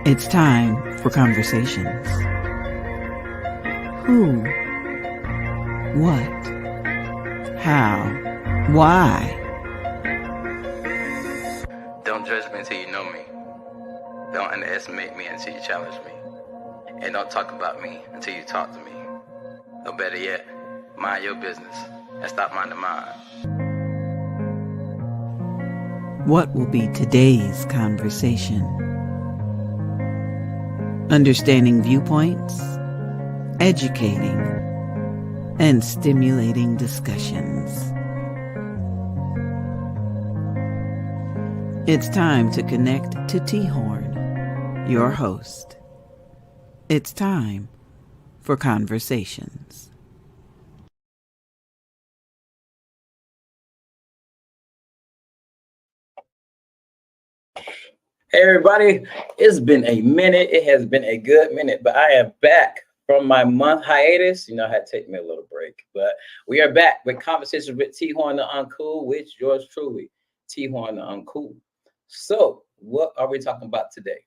It's time for conversations. Who? What? How? Why? Don't judge me until you know me. Don't underestimate me until you challenge me. And don't talk about me until you talk to me. Or better yet, mind your business and stop minding mine. What will be today's conversation? Understanding viewpoints, educating, and stimulating discussions. It's time to connect to T-Horne, your host. It's time for conversations. Hey everybody, it's been a minute. It has been a good minute, but I am back from my month hiatus. You know, I had to take me a little break, but we are back with conversations with T-Horne the Uncool, with yours truly, T-Horne the Uncool. So, what are we talking about today?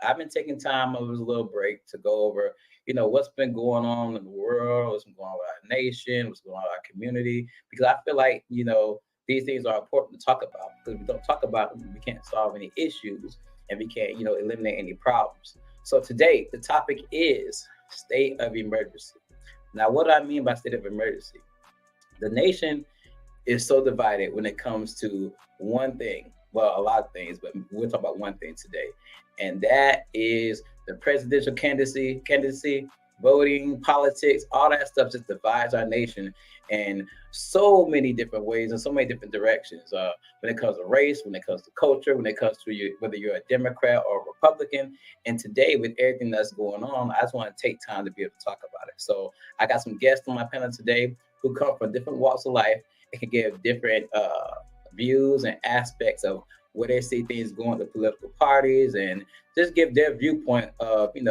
I've been taking time over a little break to go over, what's been going on in the world, what's been going on with our nation, what's going on with our community, because I feel like, these things are important to talk about, because if we don't talk about them, we can't solve any issues and we can't, eliminate any problems. So today, the topic is state of emergency. Now, what do I mean by state of emergency? The nation is so divided when it comes to one thing. Well, a lot of things, but we'll talk about one thing today. And that is the presidential candidacy, voting, politics, all that stuff just divides our nation in so many different ways and so many different directions. When it comes to race, when it comes to culture, when it comes to whether you're a Democrat or a Republican. And today, with everything that's going on, I just want to take time to be able to talk about it. So I got some guests on my panel today who come from different walks of life and can give different views and aspects of where they see things going to political parties, and just give their viewpoint of, and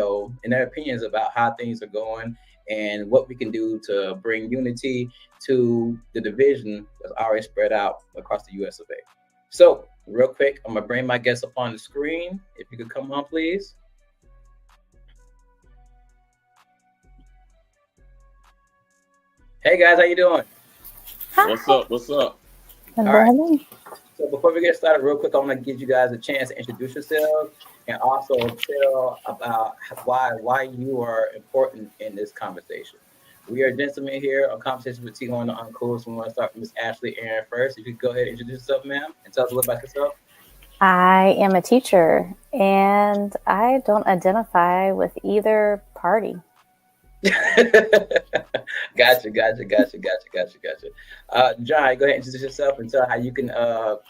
their opinions about how things are going and what we can do to bring unity to the division that's already spread out across the US of A. So real quick, I'm gonna bring my guests up on the screen. If you could come on, please. Hey guys, how you doing? Hi. What's up? All right. So before we get started, real quick, I want to give you guys a chance to introduce yourselves and also tell about why you are important in this conversation. We are gentlemen here on Conversation with T-Horne the Uncool. So we want to start with Miss Ashley Aaron first. If you could go ahead and introduce yourself, ma'am, and tell us a little about yourself. I am a teacher, and I don't identify with either party. Gotcha. John, go ahead and introduce yourself and tell how you can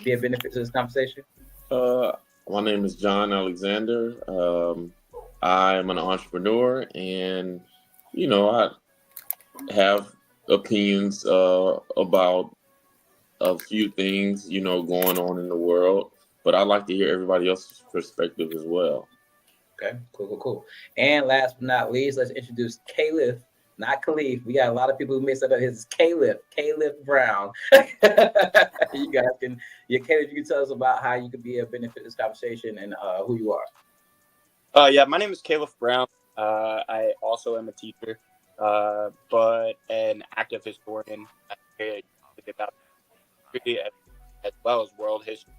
be a benefit to this conversation. My name is John Alexander. I'm an entrepreneur, and I have opinions about a few things going on in the world, but I'd like to hear everybody else's perspective as well. Okay, cool. And last but not least, let's introduce Caliph, not Khalif. We got a lot of people who mix up. His Caliph Brown. You guys can, Caliph, you can tell us about how you could be a benefit to this conversation and who you are. Yeah, my name is Caliph Brown. I also am a teacher, but an active historian. I about history as well as world history.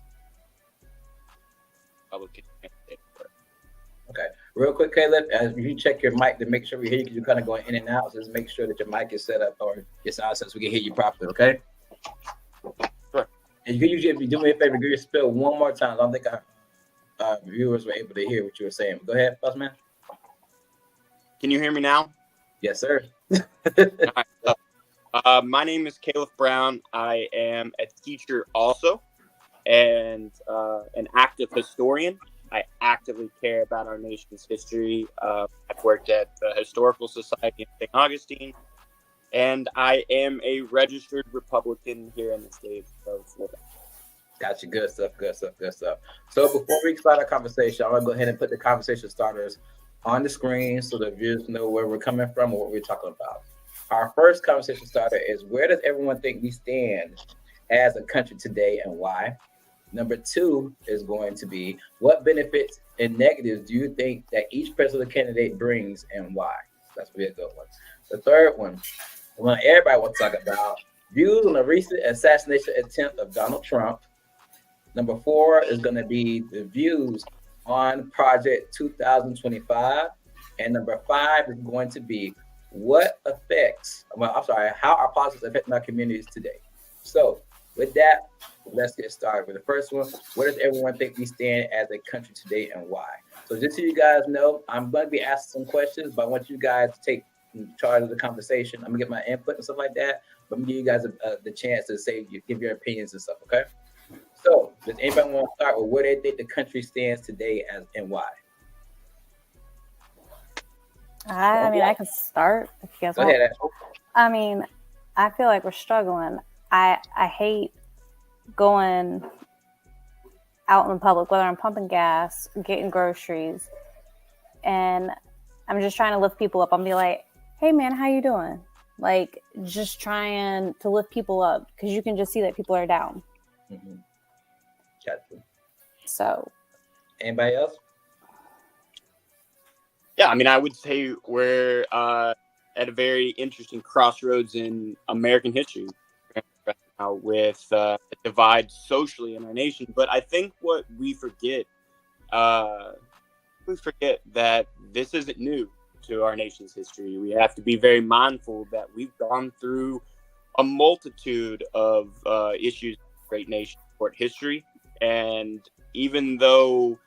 Okay, real quick, Caleb, as you check your mic to make sure we hear you, because you're kind of going in and out, so just make sure that your mic is set up or your sound set so we can hear you properly, okay? Sure. And you can usually, if you do me a favor, give your spill one more time. I don't think our viewers were able to hear what you were saying. Go ahead, boss man. Can you hear me now? Yes, sir. Right. My name is Caliph Brown. I am a teacher also, and an active historian. I actively care about our nation's history. I've worked at the Historical Society in St. Augustine, and I am a registered Republican here in the state of Florida. Gotcha. Good stuff. So before we start our conversation, I'm going to go ahead and put the conversation starters on the screen so the viewers know where we're coming from or what we're talking about. Our first conversation starter is, where does everyone think we stand as a country today and why? Number 2 is going to be what benefits and negatives do you think that each presidential candidate brings and why? That's really a good one. The third one everybody wants to talk about views on the recent assassination attempt of Donald Trump. Number 4 is going to be the views on Project 2025. And number 5 is going to be how our politics affecting our communities today. So with that, let's get started with the first one. Where does everyone think we stand as a country today and why? So just so you guys know, I'm going to be asking some questions, but I want you guys to take charge of the conversation. I'm going to get my input and stuff like that, but I'm going to give you guys the chance to give your opinions and stuff, okay? So does anybody want to start with where they think the country stands today and why? I mean, I can start if you guys Go want. ahead, Ashley. I mean, I feel like we're struggling. I hate going out in the public, whether I'm pumping gas, getting groceries, and I'm just trying to lift people up. I'm be like, hey man, how you doing? Like, just trying to lift people up because you can just see that people are down. Mm-hmm. Gotcha. So, anybody else? Yeah, I mean, I would say we're at a very interesting crossroads in American history right now with a divide socially in our nation. But I think what we forget that this isn't new to our nation's history. We have to be very mindful that we've gone through a multitude of issues in the great nation court history. And even though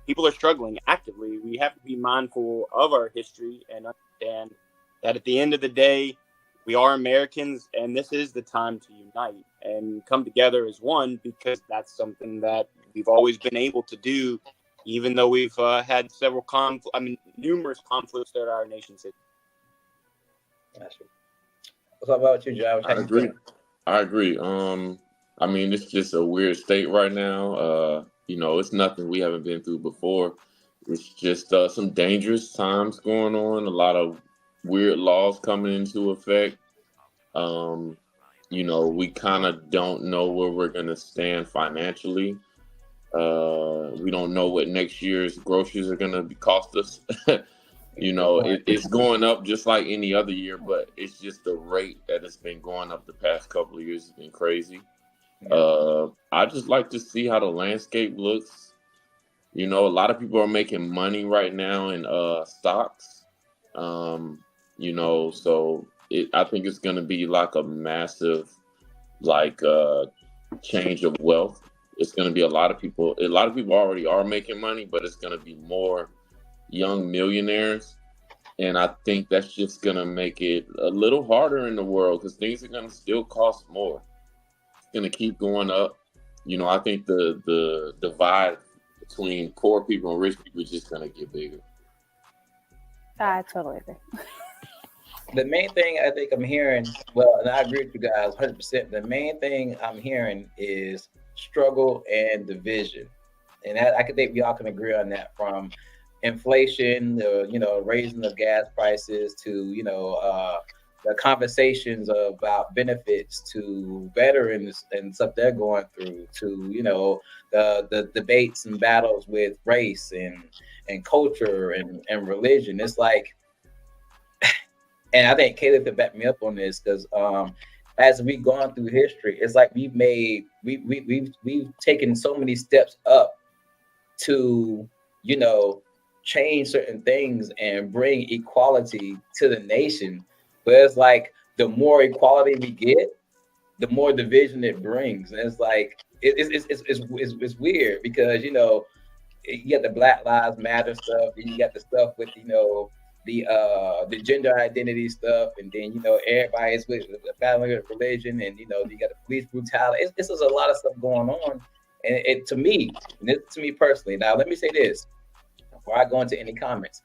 people are struggling actively, we have to be mindful of our history and understand that at the end of the day, we are Americans, and this is the time to unite and come together as one, because that's something that we've always been able to do, even though we've had numerous conflicts throughout our nation's history. What's up about you, John? I agree. I mean, it's just a weird state right now. It's nothing we haven't been through before. It's just some dangerous times going on, a lot of weird laws coming into effect. We kind of don't know where we're going to stand financially. We don't know what next year's groceries are going to cost us. It's going up just like any other year, but it's just the rate that it's been going up the past couple of years has been crazy. I just like to see how the landscape looks. A lot of people are making money right now in stocks. So I think it's going to be like a massive change of wealth. It's going to be a lot of people already are making money, but it's going to be more young millionaires. And I think that's just going to make it a little harder in the world because things are going to still cost more. Going to keep going up. I think the divide between poor people and rich people is just going to get bigger. I totally agree. The main thing I think I'm hearing, and I agree with you guys 100%. The main thing I'm hearing is struggle and division, and I could think we all can agree on that. From inflation, raising of gas prices to the conversations about benefits to veterans and stuff they're going through, to the debates and battles with race and culture and religion. It's like, and I think Caleb could back me up on this because as we've gone through history, it's like we've taken so many steps up to change certain things and bring equality to the nation. But it's like the more equality we get, the more division it brings. And it's like it's weird because you got the Black Lives Matter stuff, and you got the stuff with the gender identity stuff, and then everybody's with battling with religion, and you got the police brutality. This is a lot of stuff going on, and it to me personally. Now let me say this before I go into any comments.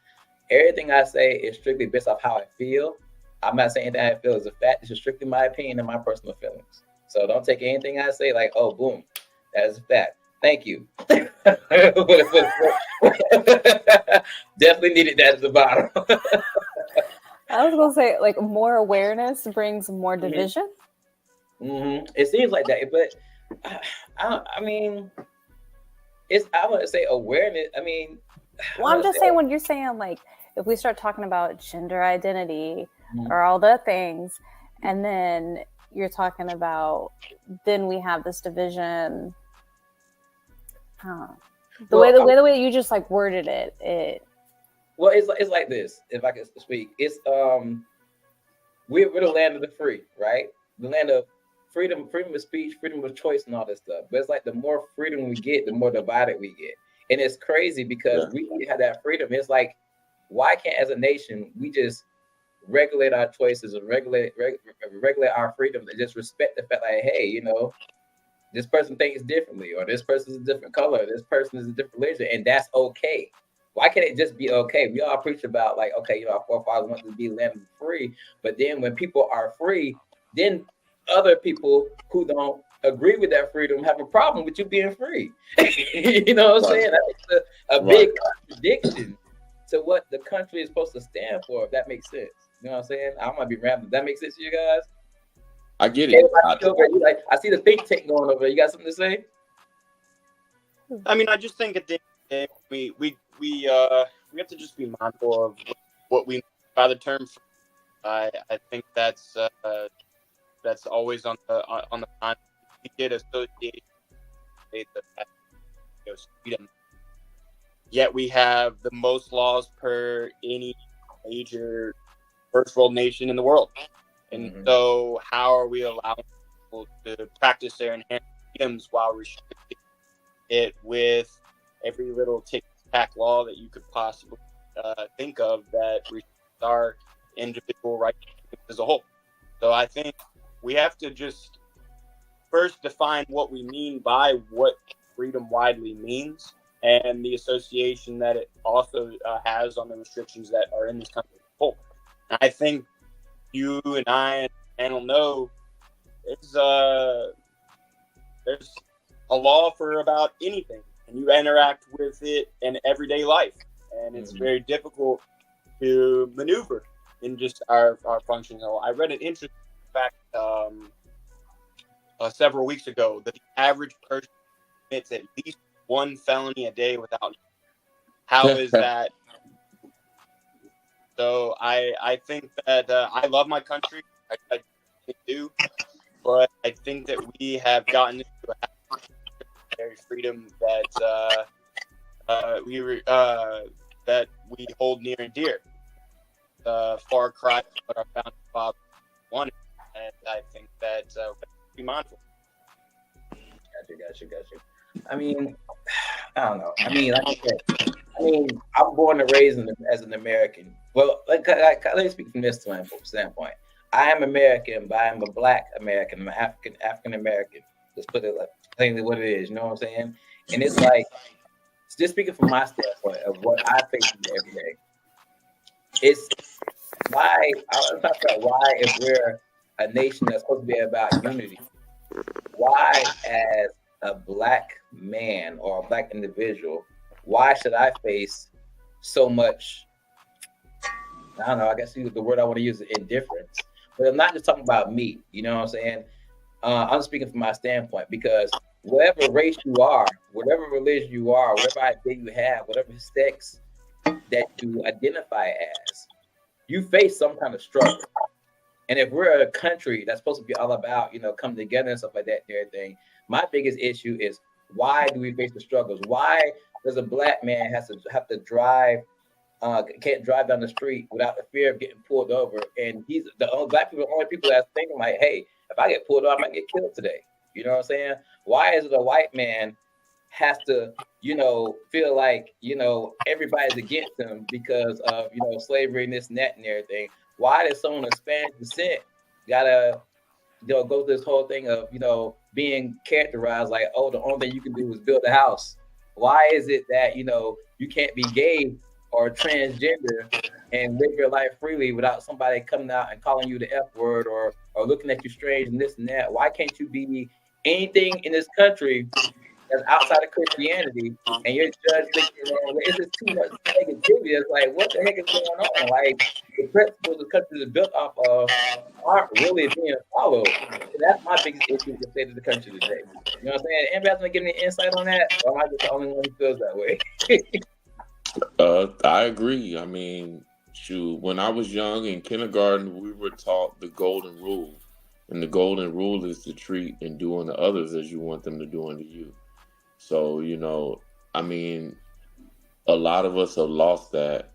Everything I say is strictly based off how I feel. I'm not saying that I feel is a fact. This is strictly my opinion and my personal feelings. So don't take anything I say like, oh, boom, that is a fact. Thank you. Definitely needed that at the bottom. I was going to say, like, more awareness brings more division. It seems like that, but I mean, I want to say awareness. I mean, well, I'm just saying when you're saying like if we start talking about gender identity Mhm. or all the things, and then you're talking about then we have this division. The way you just like worded it. Well, it's like this. If I can speak, it's we're the land of the free, right? The land of freedom of speech, freedom of choice, and all this stuff. But it's like the more freedom we get, the more divided we get, and it's crazy because we have that freedom. It's like, why can't as a nation we just regulate our choices and regulate our freedom and just respect the fact like, hey, this person thinks differently, or this person is a different color, this person is a different religion, and that's okay. Why can't it just be okay? We all preach about like, okay, our forefathers want to be land free, but then when people are free, then other people who don't agree with that freedom have a problem with you being free. You know what I'm saying? That's a big contradiction to what the country is supposed to stand for, if that makes sense. You know what I'm saying? I might be rambling. Does that make sense to you guys? I get it. I see the think tank going over there. You got something to say? I mean, I just think at the end of the day, we have to just be mindful of what we mean by the term. I think that's always on the mind. We get associated with freedom. Yet we have the most laws per any major first world nation in the world. And so how are we allowing people to practice their inherent freedoms while restricting it with every little tick-tack law that you could possibly think of that restricts our individual rights as a whole? So I think we have to just first define what we mean by what freedom widely means and the association that it also has on the restrictions that are in this country as a whole. And I think you and I and the panel know there's a law for about anything, and you interact with it in everyday life, and it's very difficult to maneuver in just our functions. I read an interesting fact several weeks ago that the average person commits at least one felony a day without. How is that? So I think that I love my country. I do, but I think that we have gotten into a very freedom that we hold near and dear. Far cry from what our founding fathers wanted, and I think that we have to be mindful. Gotcha. I mean, I don't know. I mean, like I said, I'm born and raised as an American. Well, let me speak from this standpoint. I am American, but I'm a Black American. I'm an African American. Just put it like plainly what it is. You know what I'm saying? And it's like, just speaking from my standpoint of what I face every day. It's why I'll talk about why, if we're a nation that's supposed to be about unity, why as a Black man or a Black individual, why should I face so much? I don't know. I guess the word I want to use is indifference. But I'm not just talking about me. You know what I'm saying? I'm speaking from my standpoint because whatever race you are, whatever religion you are, whatever idea you have, whatever sex that you identify as, you face some kind of struggle. And if we're a country that's supposed to be all about, coming together and stuff like that and everything, my biggest issue is why do we face the struggles? Why does a Black man have to drive, can't drive down the street without the fear of getting pulled over? And he's the only Black people, the only people that's thinking like, hey, if I get pulled over, I might get killed today. You know what I'm saying? Why is it a white man has to, feel like, everybody's against him because of, slavery and this and that and everything? Why does someone of Spanish descent gotta, go through this whole thing of, being characterized like, oh, the only thing you can do is build a house? Why is it that, you can't be gay or transgender and live your life freely without somebody coming out and calling you the F word or looking at you strange and this and that? Why can't you be anything in this country that's outside of Christianity, and you're judged it the wrong way. It's just too much negativity. It's like, what the heck is going on? Like, the principles the country is built off of aren't really being followed. And that's my biggest issue with the state of the country today. You know what I'm saying? Anybody else want to give me any insight on that? Or am I just the only one who feels that way? I agree. I mean, shoot, when I was young in kindergarten, we were taught the golden rule. And the golden rule is to treat and do unto others as you want them to do unto you. So, I mean, a lot of us have lost that.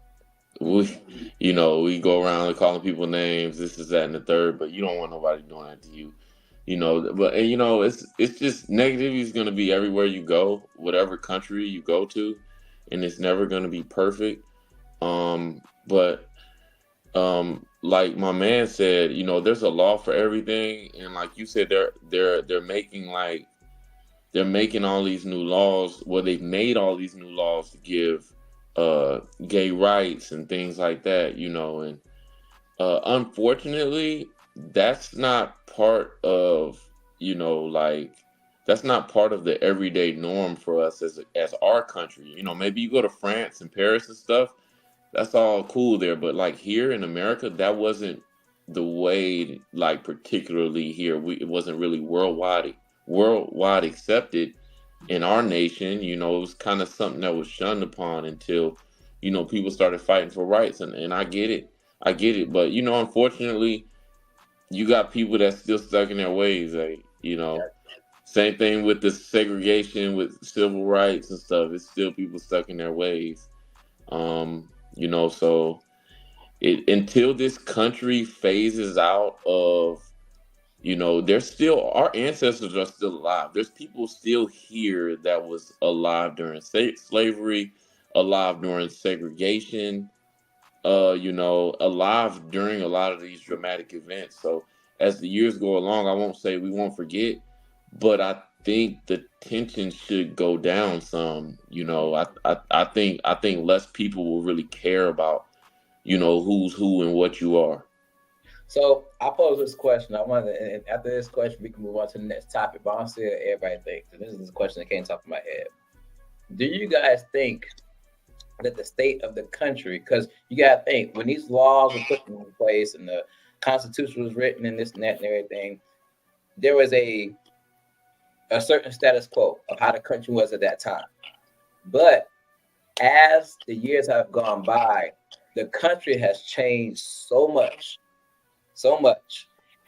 We go around calling people names, this is that and the third, but you don't want nobody doing that to you. It's just negativity is going to be everywhere you go, whatever country you go to, and it's never going to be perfect. But like my man said, there's a law for everything, and like you said, they're making all these new laws. Well, they've made all these new laws to give gay rights and things like that, and unfortunately, that's not part of that's not part of the everyday norm for us as our country. Maybe you go to France and Paris and stuff, that's all cool there, but like here in America, that wasn't the way. Like particularly here, it wasn't really worldwide accepted in our nation. It was kind of something that was shunned upon until people started fighting for rights, and I get it, but unfortunately, you got people that's still stuck in their ways. Same thing with the segregation with civil rights and stuff. It's still people stuck in their ways. So until this country phases out of, there's still, our ancestors are still alive. There's people still here that was alive during slavery, alive during segregation, alive during a lot of these dramatic events. So as the years go along, I won't say we won't forget, but I think the tension should go down some. I think less people will really care about, who's who and what you are. So I pose this question. And after this question, we can move on to the next topic. But I'm saying everybody thinks, and this is the question that came top of my head. Do you guys think that the state of the country, because you got to think, when these laws were put in place and the Constitution was written and this and that and everything, there was a certain status quo of how the country was at that time. But as the years have gone by, the country has changed so much.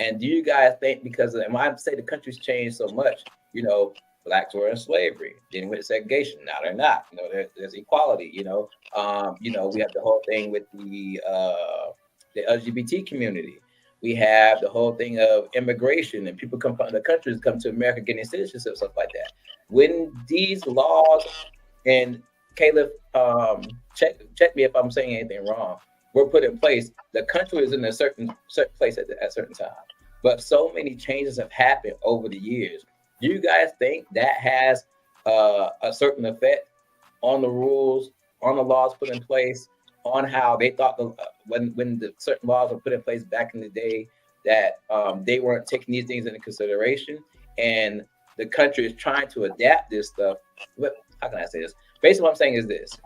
And do you guys think, because when I say the country's changed so much, blacks were in slavery, then with segregation, now they're not. There's equality. We have the whole thing with the LGBT community. We have the whole thing of immigration, and people come from other countries, come to America getting citizenship, stuff like that. When these laws, and Caleb, check me if I'm saying anything wrong, were put in place, the country is in a certain place at a certain time. But so many changes have happened over the years. Do you guys think that has a certain effect on the rules, on the laws put in place, on how they thought when the certain laws were put in place back in the day, that they weren't taking these things into consideration, and the country is trying to adapt this stuff? How can I say this? Basically, what I'm saying is this: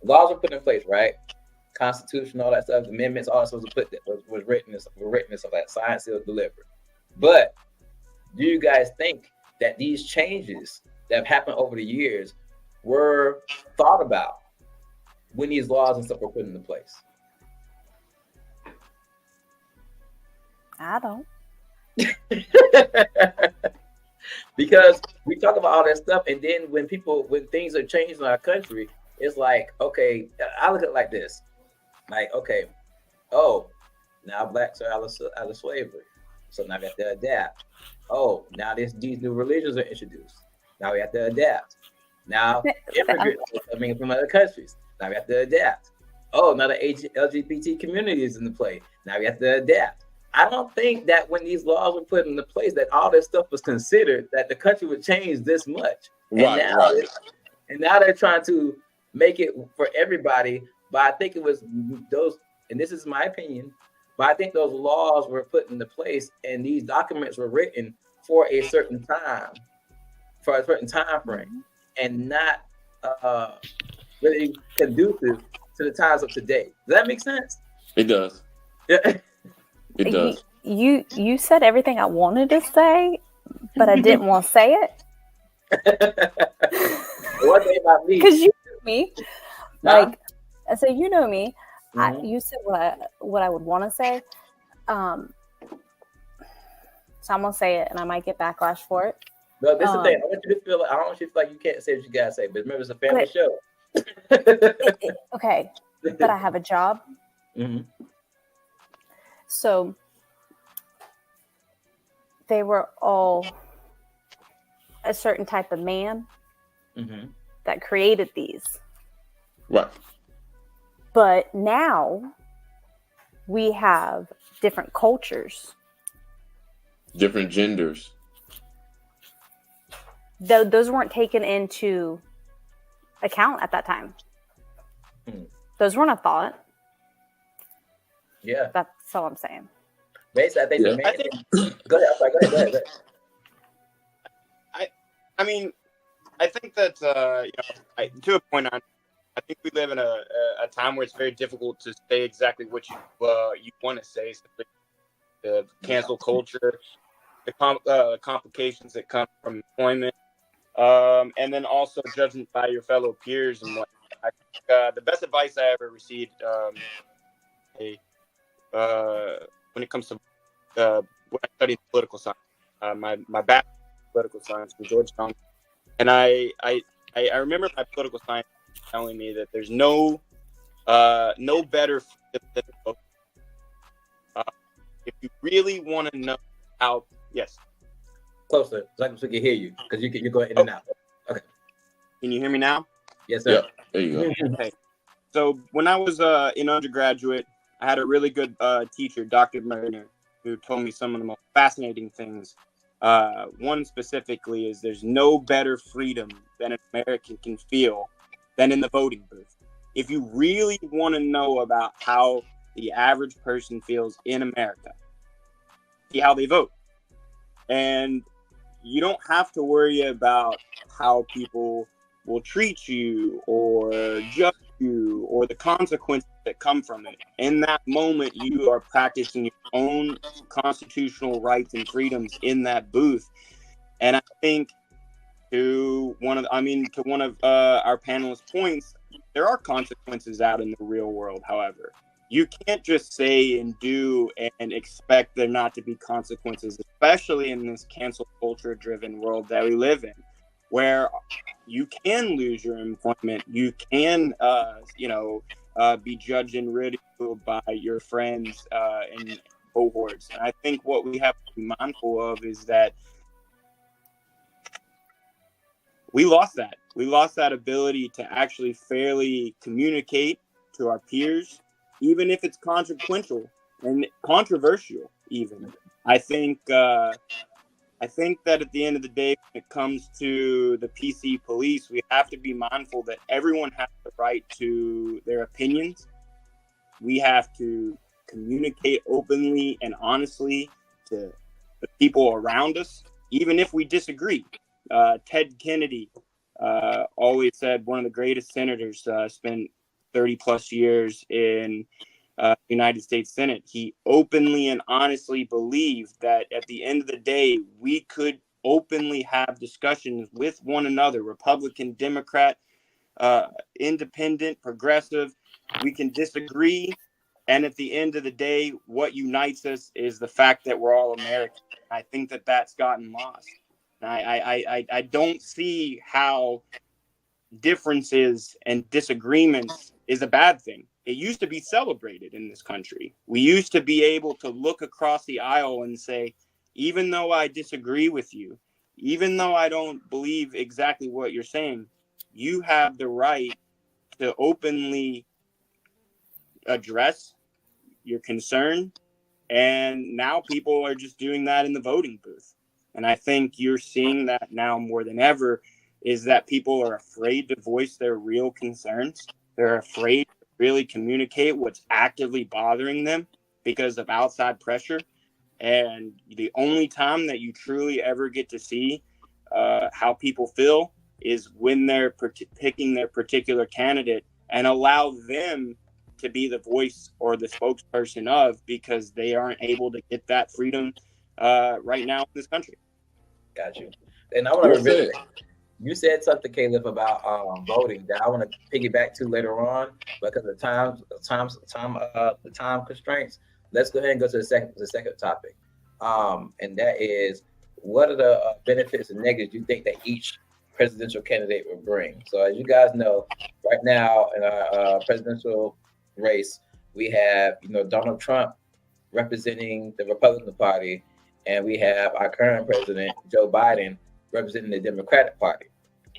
laws were put in place, right? Constitution, all that stuff, amendments, all that stuff was written and stuff like that. Science sealed, delivered. But do you guys think that these changes that have happened over the years were thought about when these laws and stuff were put into place? I don't. Because we talk about all that stuff, and then when things are changed in our country, it's like, okay, I look at it like this. Like, okay, now blacks are out of slavery, so now we have to adapt. Now these new religions are introduced. Now we have to adapt. Now immigrants are coming from other countries. Now we have to adapt. Now the LGBT community is in the play. Now we have to adapt. I don't think that when these laws were put into place, that all this stuff was considered, that the country would change this much. Right. And now they're trying to make it for everybody. But I think it was those, and this is my opinion, but I think those laws were put into place and these documents were written for a certain time. for a certain time frame and not really conducive to the times of today. Does that make sense? It does. Yeah. It does. You said everything I wanted to say, but I didn't want to say it. One thing about me, Because you know me, Huh? like I say, you know me. Mhm. You said what I would want to say. So I'm gonna say it, and I might get backlash for it. No, this is the thing. I want you to feel. I don't want you to feel like you can't say what you gotta say. But remember, it's a family But- show. Okay, but I have a job, Mhm. so they were all a certain type of man Mhm. that created these. Right. But now we have different cultures. Different genders. Those weren't taken into account at that time. Those weren't a thought. Yeah. That's all I'm saying. Basically, I think Yeah. the main thing. Go ahead. I'm sorry, go ahead. I mean, I think that to a point, I think we live in a time where it's very difficult to say exactly what you want to say. The cancel culture, the complications that come from employment, and then also judgment by your fellow peers and what. I think, the best advice I ever received, when it comes to when I studied political science, my bachelor's in political science from Georgetown, and I remember my political science telling me that there's no better freedom than vote. If you really want to know how, yes. Closer, so we can hear you, because you're going in and out. Okay. Can you hear me now? Yes, sir. Yeah. There you go. Okay. So when I was in undergraduate, I had a really good teacher, Dr. Mariner, who told me some of the most fascinating things. One specifically is there's no better freedom than an American can feel than in the voting booth. If you really want to know about how the average person feels in America, see how they vote. And you don't have to worry about how people will treat you or judge you or the consequences that come from it. In that moment, you are practicing your own constitutional rights and freedoms in that booth. And I think to one of our panelists' points, there are consequences out in the real world. However, you can't just say and do and expect there not to be consequences, especially in this cancel culture driven world that we live in, where you can lose your employment. You can, be judged and ridiculed by your friends and cohorts. And I think what we have to be mindful of is that we lost that. We lost that ability to actually fairly communicate to our peers, even if it's consequential and controversial. Even I think that at the end of the day, when it comes to the PC police, we have to be mindful that everyone has the right to their opinions. We have to communicate openly and honestly to the people around us, even if we disagree. Ted Kennedy always said, one of the greatest senators, spent 30 plus years in the United States Senate. He openly and honestly believed that at the end of the day, we could openly have discussions with one another, Republican, Democrat, independent, progressive. We can disagree. And at the end of the day, what unites us is the fact that we're all American. I think that that's gotten lost. I don't see how differences and disagreements is a bad thing. It used to be celebrated in this country. We used to be able to look across the aisle and say, even though I disagree with you, even though I don't believe exactly what you're saying, you have the right to openly address your concern. And now people are just doing that in the voting booth. And I think you're seeing that now more than ever, is that people are afraid to voice their real concerns. They're afraid to really communicate what's actively bothering them because of outside pressure. And the only time that you truly ever get to see how people feel is when they're picking their particular candidate, and allow them to be the voice or the spokesperson of, because they aren't able to get that freedom right now in this country. Got you. And I want to revisit. You said something, Caleb, about voting that I want to piggyback to later on because of the time constraints. Let's go ahead and go to the second topic, and that is, what are the benefits and negatives you think that each presidential candidate will bring? So, as you guys know, right now in our presidential race, we have Donald Trump representing the Republican Party, and we have our current president Joe Biden representing the Democratic Party.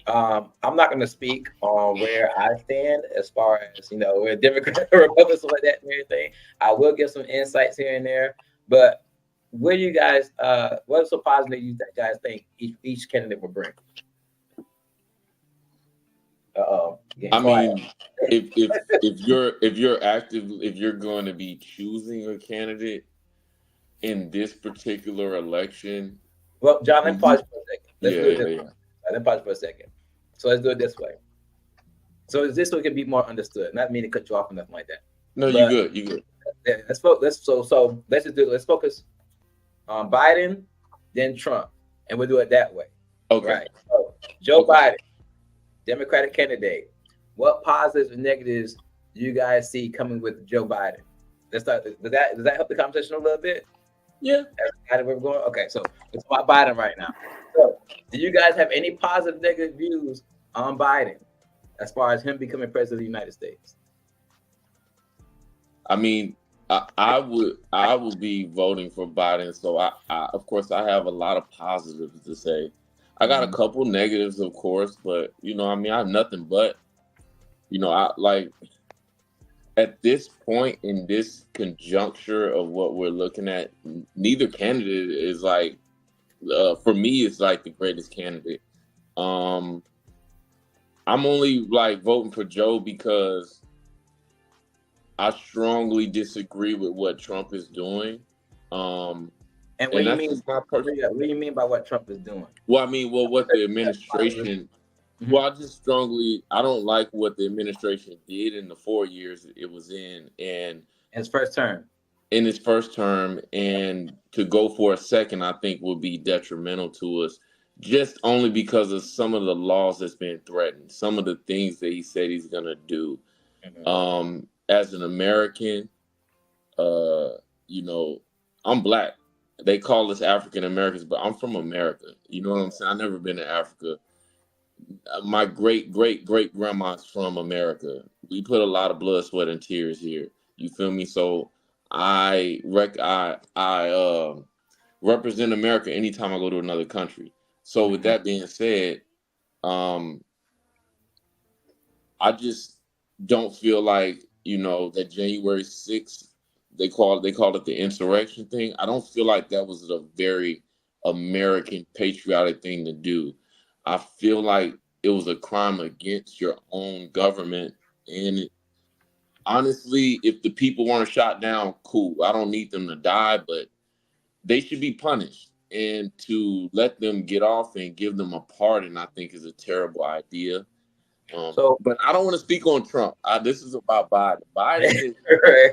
I'm not going to speak on where I stand as far as where Democrat or Republican, stuff like that and everything. I will give some insights here and there, but what do you guys? What are some positives you guys think each candidate will bring? I mean, if you're active, if you're going to be choosing a candidate in this particular election, well, John, let's pause for a second. Let's do it this way. Let's pause for a second. So let's do it this way. So this way can be more understood. Not mean to cut you off or nothing like that. No, you good. You good. Yeah, let's focus. Let's just do it. Let's focus on Biden, then Trump, and we'll do it that way. Okay. Right. So Joe Biden, Democratic candidate. What positives and negatives do you guys see coming with Joe Biden? Let's start. Does that help the conversation a little bit? Yeah. How we're going? Okay, so it's about Biden right now. So, do you guys have any positive, negative views on Biden as far as him becoming president of the United States? I mean, I would be voting for Biden. So I of course I have a lot of positives to say. I got a couple negatives, of course, but I mean, I have nothing but, I like at this point in this conjuncture of what we're looking at, neither candidate is like, for me, it's like the greatest candidate. I'm only like voting for Joe because I strongly disagree with what Trump is doing. And what do you mean? What do you mean by what Trump is doing? Well, I mean, what the administration. Well, I don't like what the administration did in the 4 years it was in, and his first term. In his first term, and to go for a second, I think would be detrimental to us, just only because of some of the laws that's been threatened, some of the things that he said he's gonna do. As an American, I'm Black. They call us African Americans, but I'm from America. You know what I'm saying? I've never been to Africa. My great grandma's from America. We put a lot of blood, sweat, and tears here. You feel me? So I represent America anytime I go to another country. So with that being said, I just don't feel like that January 6th. They called it the insurrection thing. I don't feel like that was a very American patriotic thing to do. I feel like it was a crime against your own government. And honestly, if the people weren't shot down, cool. I don't need them to die, but they should be punished. And to let them get off and give them a pardon, I think is a terrible idea. But I don't want to speak on Trump. This is about Biden.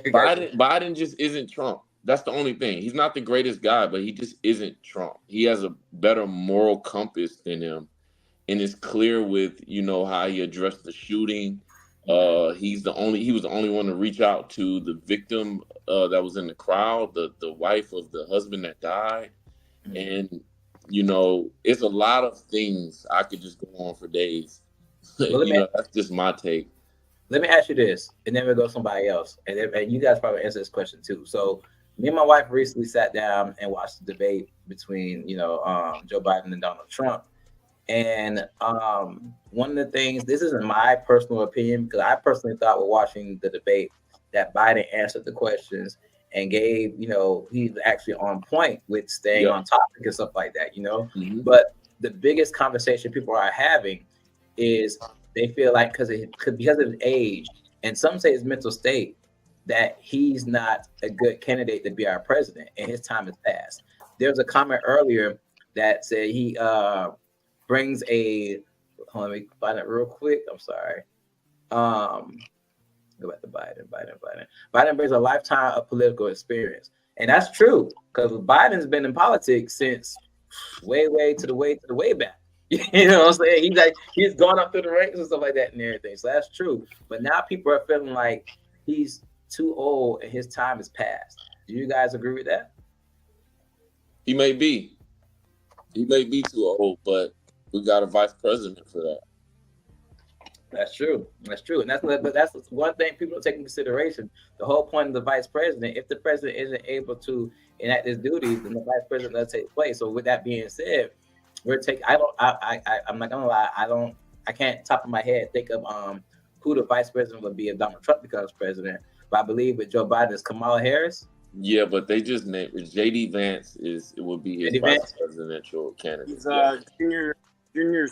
Biden just isn't Trump. That's the only thing. He's not the greatest guy, but he just isn't Trump. He has a better moral compass than him. And it's clear with, how he addressed the shooting. He was the only one to reach out to the victim that was in the crowd, the wife of the husband that died. And, it's a lot of things. I could just go on for days. Well, that's just my take. Let me ask you this, and then we'll go to somebody else. And you guys probably answer this question too. So me and my wife recently sat down and watched the debate between, Joe Biden and Donald Trump. And one of the things, this isn't my personal opinion, because I personally thought while watching the debate that Biden answered the questions and gave, he's actually on point with staying on topic and stuff like that, But the biggest conversation people are having is they feel like because of his age, and some say his mental state, that he's not a good candidate to be our president, and his time has passed. There was a comment earlier that said brings a. Hold on, let me find it real quick. I'm sorry. Go back to Biden. Biden brings a lifetime of political experience, and that's true because Biden's been in politics since way to the way back. You know what I'm saying? He's gone up through the ranks and stuff like that and everything. So that's true. But now people are feeling like he's too old and his time is past. Do you guys agree with that? He may be too old, but we got a vice president for that. That's true, and that's one thing people don't take into consideration. The whole point of the vice president, if the president isn't able to enact his duties, then the vice president does take place. So with that being said, I'm not gonna lie, I can't top of my head think of who the vice president would be if Donald Trump becomes president. But I believe with Joe Biden is Kamala Harris. Yeah, but they just named JD Vance would be his vice presidential candidate. He's junior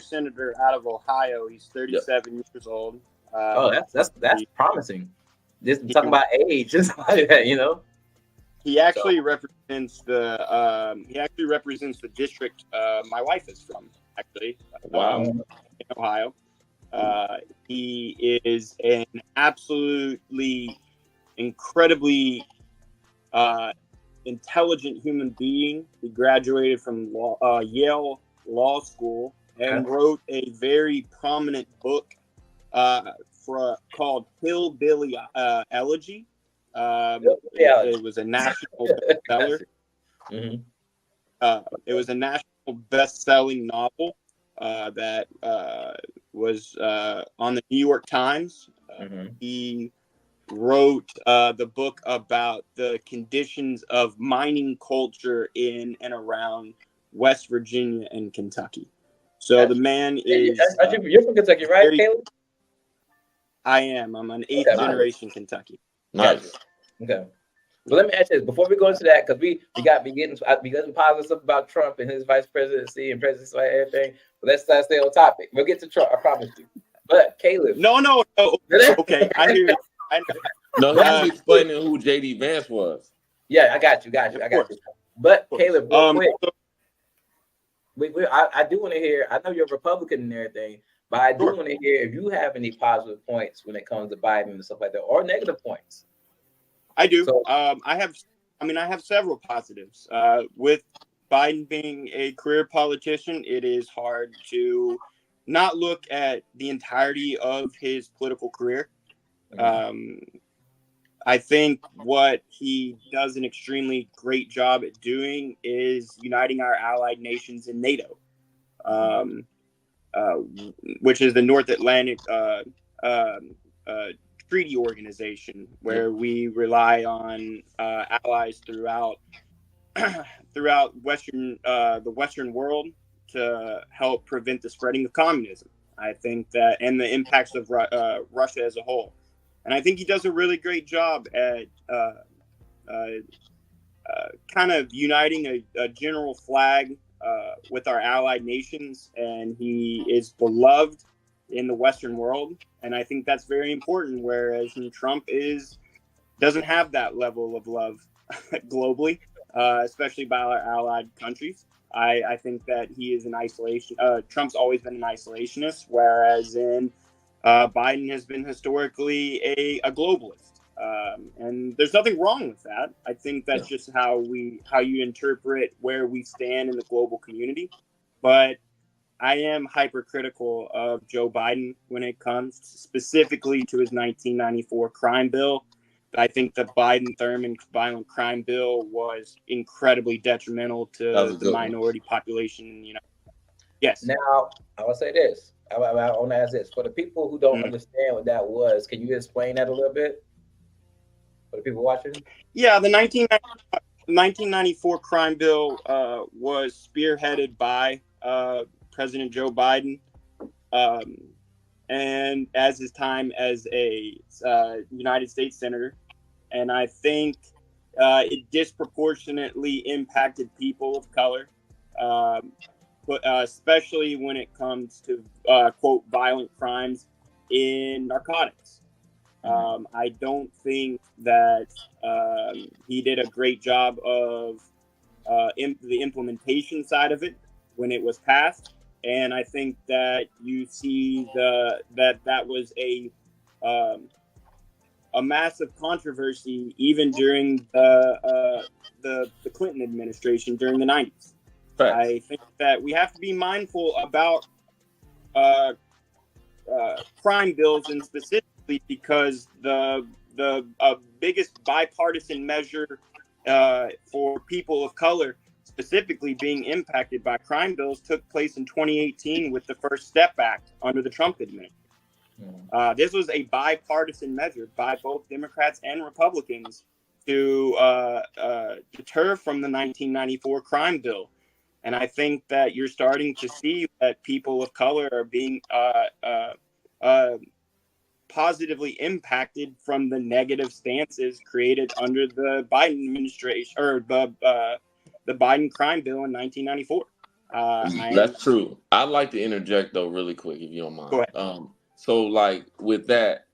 senator out of Ohio. He's 37 years old. That's promising. Just talking about age, just like that, you know. He actually represents the district my wife is from, actually. Wow. In Ohio. He is an absolutely incredibly intelligent human being. He graduated from Yale Law School and wrote a very prominent book called Hillbilly Elegy. It was a national bestseller. It was a national best-selling novel that was on the New York Times. He wrote the book about the conditions of mining culture in and around West Virginia and Kentucky. So the man is... You're from Kentucky, right, Caleb? I am. I'm an 8th generation Kentucky. Nice. Okay. But let me ask you this before we go into that, because we got to be getting positive stuff about Trump and his vice presidency and presidency and everything. But let's stay on topic. We'll get to Trump, I promise you. But Caleb. No. Okay, I hear you. No, he's explaining who JD Vance was. Yeah, I got you. But Caleb, real quick, I do want to hear. I know you're a Republican and everything, but I do want to hear if you have any positive points when it comes to Biden and stuff like that, or negative points. I do. So, I have several positives. With Biden being a career politician, it is hard to not look at the entirety of his political career. I think what he does an extremely great job at doing is uniting our allied nations in NATO, which is the North Atlantic Treaty Organization, where we rely on allies throughout the Western world to help prevent the spreading of communism. I think that, and the impacts of Russia as a whole. And I think he does a really great job at kind of uniting a general flag with our allied nations, and he is beloved in the Western world. And I think that's very important, whereas Trump doesn't have that level of love globally, especially by our allied countries. I think that he is an isolation. Trump's always been an isolationist, whereas Biden has been historically a globalist, and there's nothing wrong with that. I think that's just how you interpret where we stand in the global community. But I am hypercritical of Joe Biden when it comes specifically to his 1994 crime bill. I think the Biden-Thurman violent crime bill was incredibly detrimental to the minority population in the United States. Yes. Now, I will say this. I want to ask this. For the people who don't understand what that was, can you explain that a little bit? For the people watching? Yeah, the 1994 crime bill was spearheaded by President Joe Biden, and as his time as a United States senator. And I think it disproportionately impacted people of color, but especially when it comes to, quote, violent crimes in narcotics. I don't think that he did a great job of the implementation side of it. when it was passed, and I think that you see that was a massive controversy even during the Clinton administration during the 90s. Facts. I think that we have to be mindful about crime bills, and specifically because the biggest bipartisan measure for people of color specifically being impacted by crime bills took place in 2018 with the First Step Act under the Trump administration. This was a bipartisan measure by both Democrats and Republicans to deter from the 1994 crime bill. And I think that you're starting to see that people of color are being positively impacted from the negative stances created under the Biden administration, or the Biden crime bill in 1994. That's true. I'd like to interject though, really quick, if you don't mind. Go ahead. So like with that,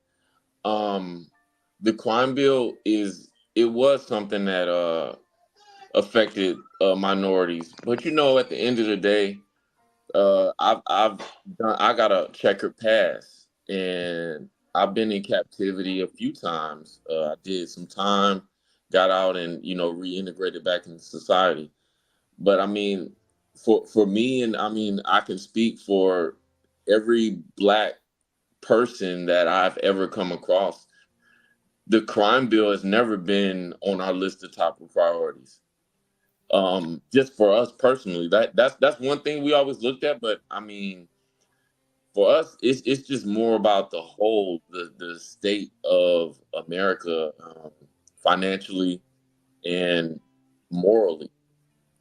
the crime bill was something that affected minorities, but you know, at the end of the day, I got a checkered past, and I've been in captivity a few times. I did some time, got out, and reintegrated back into society. But I mean, for me, and I mean, I can speak for every Black person that I've ever come across. The crime bill has never been on our list of top priorities. Just for us personally, that's one thing we always looked at. But I mean, for us, it's just more about the whole the state of America, financially and morally.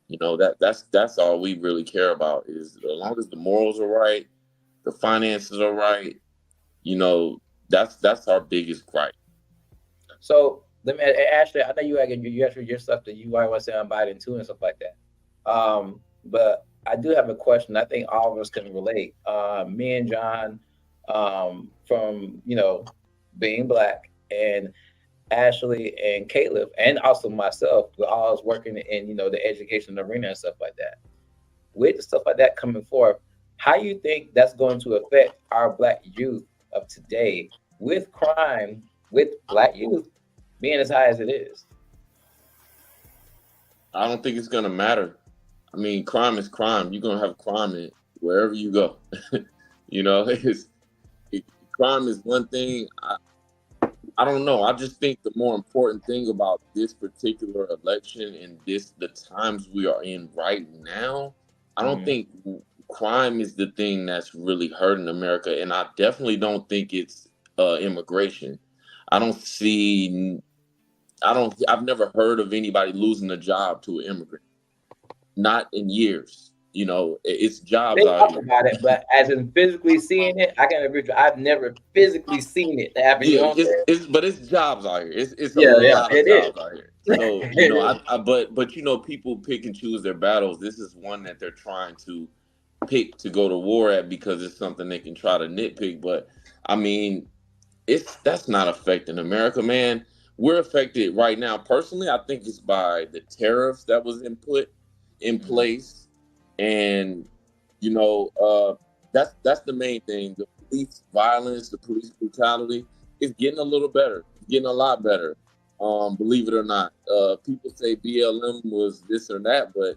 That's all we really care about, is as long as the morals are right, the finances are right. That's our biggest gripe. So let me, Ashley, I know you actually your stuff that you might want to say on Biden too and stuff like that. But I do have a question. I think all of us can relate. Me and John, from being Black, and Ashley and Caleb, and also myself, we all was working in the education arena and stuff like that. With stuff like that coming forth, how you think that's going to affect our Black youth of today with crime, with Black youth being as high as it is? I don't think it's gonna matter. I mean, crime is crime. You're gonna have crime wherever you go. Crime is one thing. I don't know. I just think the more important thing about this particular election and the times we are in right now, I don't think crime is the thing that's really hurting America, and I definitely don't think it's immigration. I've never heard of anybody losing a job to an immigrant. Not in years. It's jobs They out talk here. about it, but as in physically seeing it, I can agree with you. I've never physically seen it happen. But it's jobs out here. It's a lot of it jobs is. out here. So but people pick and choose their battles. This is one that they're trying to pick to go to war at because it's something they can try to nitpick. But I mean, that's not affecting America, man. We're affected right now. Personally, I think it's by the tariffs that was put in place, and that's the main thing. The police violence, the police brutality is getting a little better, getting a lot better. Believe it or not, people say BLM was this or that, but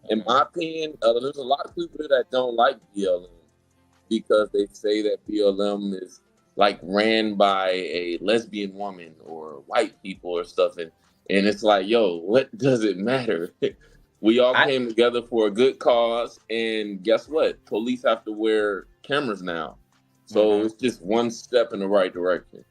in my opinion, there's a lot of people that don't like BLM because they say that BLM is like ran by a lesbian woman or white people or stuff, and it's like, yo, what does it matter? We all came together for a good cause, and guess what? Police have to wear cameras now, so it's just one step in the right direction.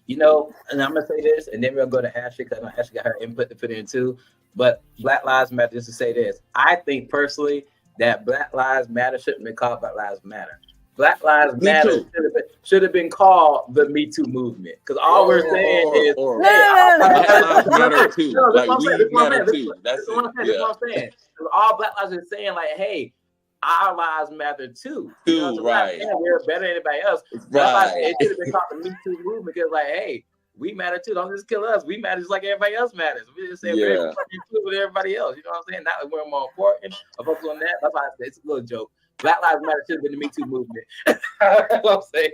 And I'm gonna say this, and then we'll go to Ashley because Ashley got her input to put in too. But Black Lives Matter. Just to say this, I think personally that Black Lives Matter shouldn't be called Black Lives Matter. Black Lives Matter should have been called the Me Too movement, because all we're saying is, Black Lives Matter too. Like we matter too. That's what I'm saying. Because all Black Lives are saying, like, hey, our lives matter too. Right. We're better than anybody else. Right. It should have been called the Me Too movement, because, like, hey, we matter too. Don't just kill us. We matter just like everybody else matters. We just say we're included with everybody else. You know what I'm saying? Not that we're more important. I focus on that. That's why I say it's a little joke. Black Lives Matter should have been the Me Too movement. That's what I'm saying.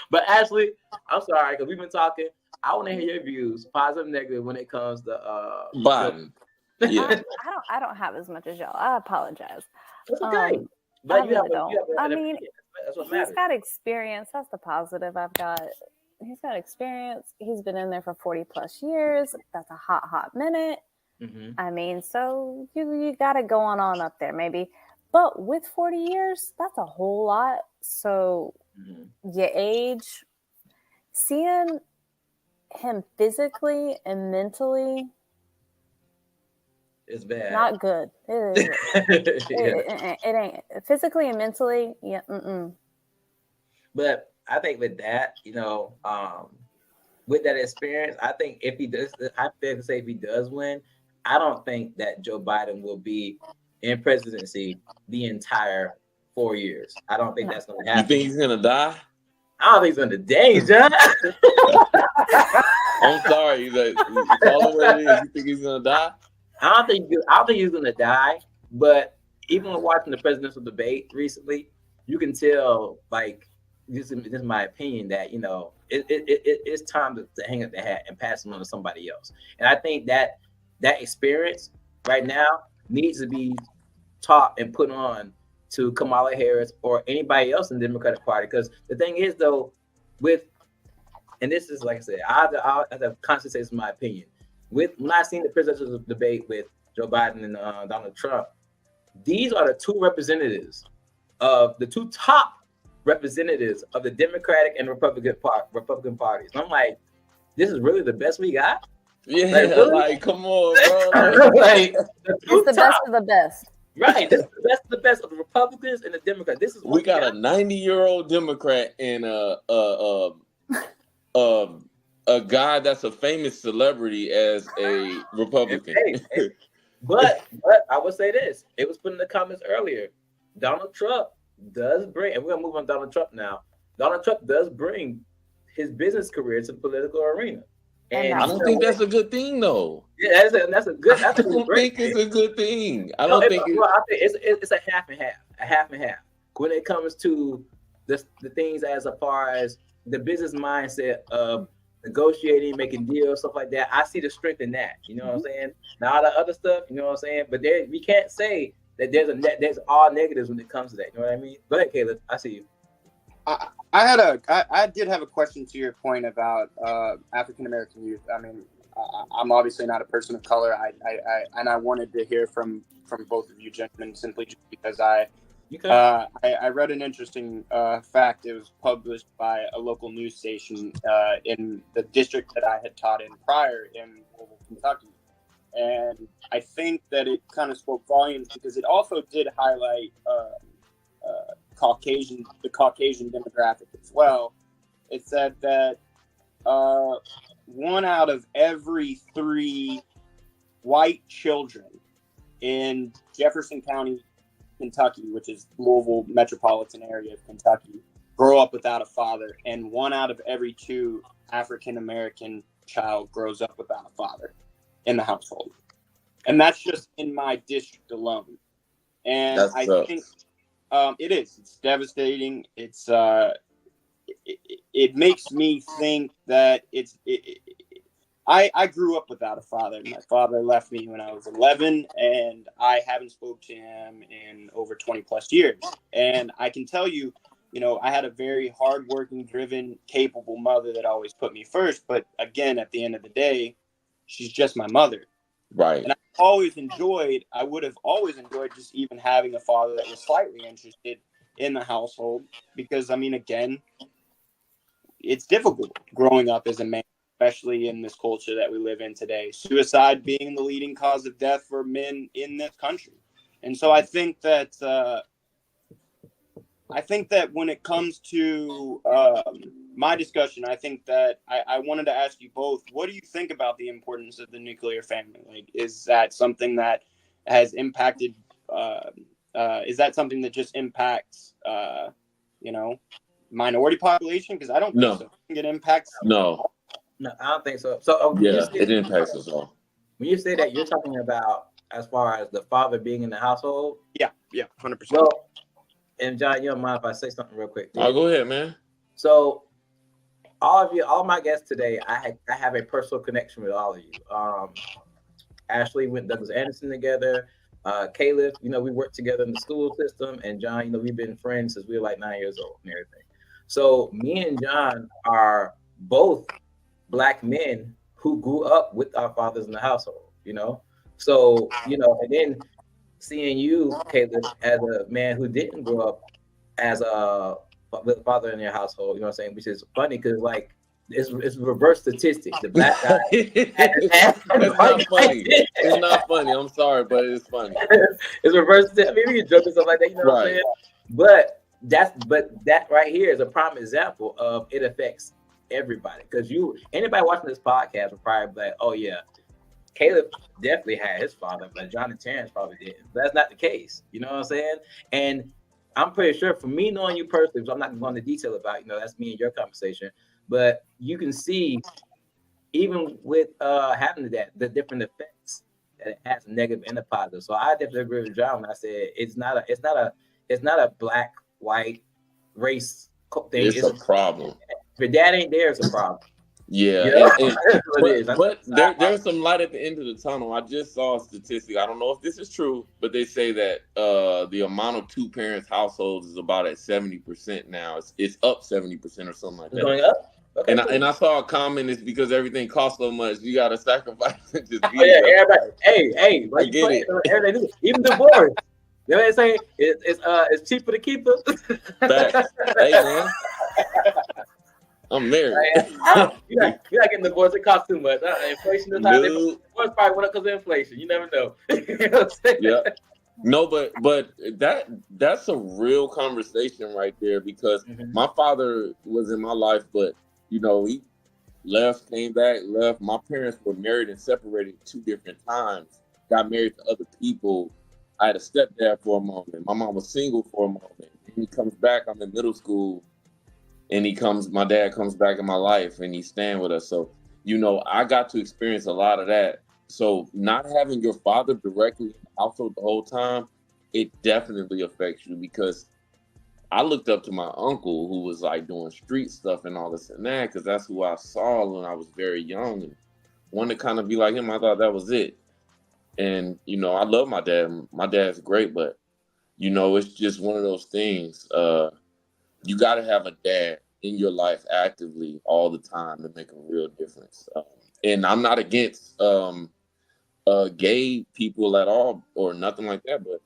But Ashley, I'm sorry because we've been talking. I want to hear your views, positive, negative, when it comes to Biden. Yeah, I don't have as much as y'all. I apologize. It's okay. But you don't. I mean, that's what he's matters. got experience. That's the positive I've got. He's got experience. He's been in there for 40 plus years. That's a hot minute. Mm-hmm. I mean, so you got it going on up there, maybe. But with 40 years, that's a whole lot. So your age, seeing him physically and mentally, it's bad. not good. It ain't physically and mentally. Yeah. But I think with that, with that experience, I think if he does, I fair to say if he does win, I don't think that Joe Biden will be in presidency the entire 4 years. I don't think that's going to happen. You think he's going to die? I don't think he's going to die, John. I'm sorry. Call it what it is. You think he's going to die? I don't think he's going to die. But even when watching the presidential debate recently, you can tell, like, this is my opinion, that it's time to hang up the hat and pass it on to somebody else. And I think that experience right now needs to be taught and put on to Kamala Harris or anybody else in the Democratic Party. Because the thing is, though, and this is, like I said, I have to constantly say this is my opinion. When I seen the presidential debate with Joe Biden and Donald Trump, these are the two representatives of the two top representatives of the Democratic and Republican parties. And I'm like, this is really the best we got? Yeah, really? Come on, bro. It's the best of the best. Right. This is the best of the Republicans and the Democrats. This is we got a 90-year-old Democrat and a guy that's a famous celebrity as a Republican. But I would say this. It was put in the comments earlier. Donald Trump does bring, and we're gonna move on to Donald Trump now. Donald Trump does bring his business career to the political arena. And I don't think that's a good thing, though. Yeah, that's a good. I don't think it's a good thing. I think it's a half and half. When it comes to the things as far as the business mindset of negotiating, making deals, stuff like that, I see the strength in that. You know what I'm saying? Now all the other stuff, you know what I'm saying? But we can't say that there's all negatives when it comes to that. You know what I mean? Go ahead, Caleb. I see you. I did have a question to your point about African American youth. I mean, I'm obviously not a person of color. I wanted to hear from both of you gentlemen simply just because I read an interesting fact. It was published by a local news station in the district that I had taught in prior in Louisville, Kentucky. And I think that it kind of spoke volumes because it also did highlight the Caucasian demographic as well. It said that 1 out of every 3 white children in Jefferson County, Kentucky, which is Louisville metropolitan area of Kentucky, grow up without a father, and 1 out of every 2 African American child grows up without a father in the household. And that's just in my district alone. And I think it is. It's devastating. It's it makes me think that I grew up without a father. My father left me when I was 11, and I haven't spoke to him in over 20 plus years. And I can tell you, I had a very hardworking, driven, capable mother that always put me first. But again, at the end of the day, she's just my mother. Right. And I would have always enjoyed just even having a father that was slightly interested in the household. Because, I mean, again, it's difficult growing up as a man, especially in this culture that we live in today. Suicide being the leading cause of death for men in this country. And so I think that when it comes to my discussion, I think that I wanted to ask you both, what do you think about the importance of the nuclear family? Like, is that something that has impacted, is that something that just impacts, minority population? Because I don't think No. so. I think it impacts. No. No, I don't think so. So Yeah, it impacts us all. when you say that, you're talking about as far as the father being in the household. Yeah, 100%. Well, and John, you don't mind if I say something real quick? Oh, go ahead, man. So all my guests today, I have a personal connection with all of you. Ashley went Douglas Anderson together. Caleb, we worked together in the school system, and John, we've been friends since we were like 9 years old and everything. So me and John are both Black men who grew up with our fathers in the household, So, and then seeing you, Caleb, as a man who didn't grow up as with a father in your household, you know what I'm saying? Which is funny because like it's reverse statistics. The Black guy. It's not funny. It's not funny. I'm sorry, but it's funny. It's reverse. I mean, we can joke and stuff like that, you know what I'm saying? But that right here is a prime example of it affects everybody. Because anybody watching this podcast will probably be like, oh yeah, Caleb definitely had his father, but John and Terrence probably didn't. But that's not the case. You know what I'm saying? And I'm pretty sure for me knowing you personally, so I'm not going into detail about, that's me and your conversation, but you can see even with having that, the different effects that it has, negative and a positive. So I definitely agree with John when I said it's not a black, white race thing. It's a problem. If your dad ain't there, it's a problem. Yeah, but there's some light at the end of the tunnel. I just saw a statistic. I don't know if this is true, but they say that the amount of two parents households is about at 70% now. It's up 70% or something like that. It's going up. Okay, and I saw a comment. It's because everything costs so much. You got to sacrifice and just be everybody. Hey, I get it. Everybody, even divorce. You know what I'm saying? It's cheaper to keep them. Facts. Hey man. I'm married. You're not getting divorced. It costs too much. Inflation is high. Divorce probably went up because of inflation. You never know. Yeah. No, but that's a real conversation right there because my father was in my life, but he left, came back, left. My parents were married and separated 2 different times. Got married to other people. I had a stepdad for a moment. My mom was single for a moment. And he comes back. I'm in middle school. And my dad comes back in my life and he's staying with us. So, I got to experience a lot of that. So not having your father directly in the household the whole time, it definitely affects you because I looked up to my uncle who was like doing street stuff and all this and that because that's who I saw when I was very young and wanted to kind of be like him. I thought that was it. And, I love my dad. My dad's great, but, it's just one of those things. You got to have a dad in your life actively all the time to make a real difference. And I'm not against gay people at all or nothing like that, but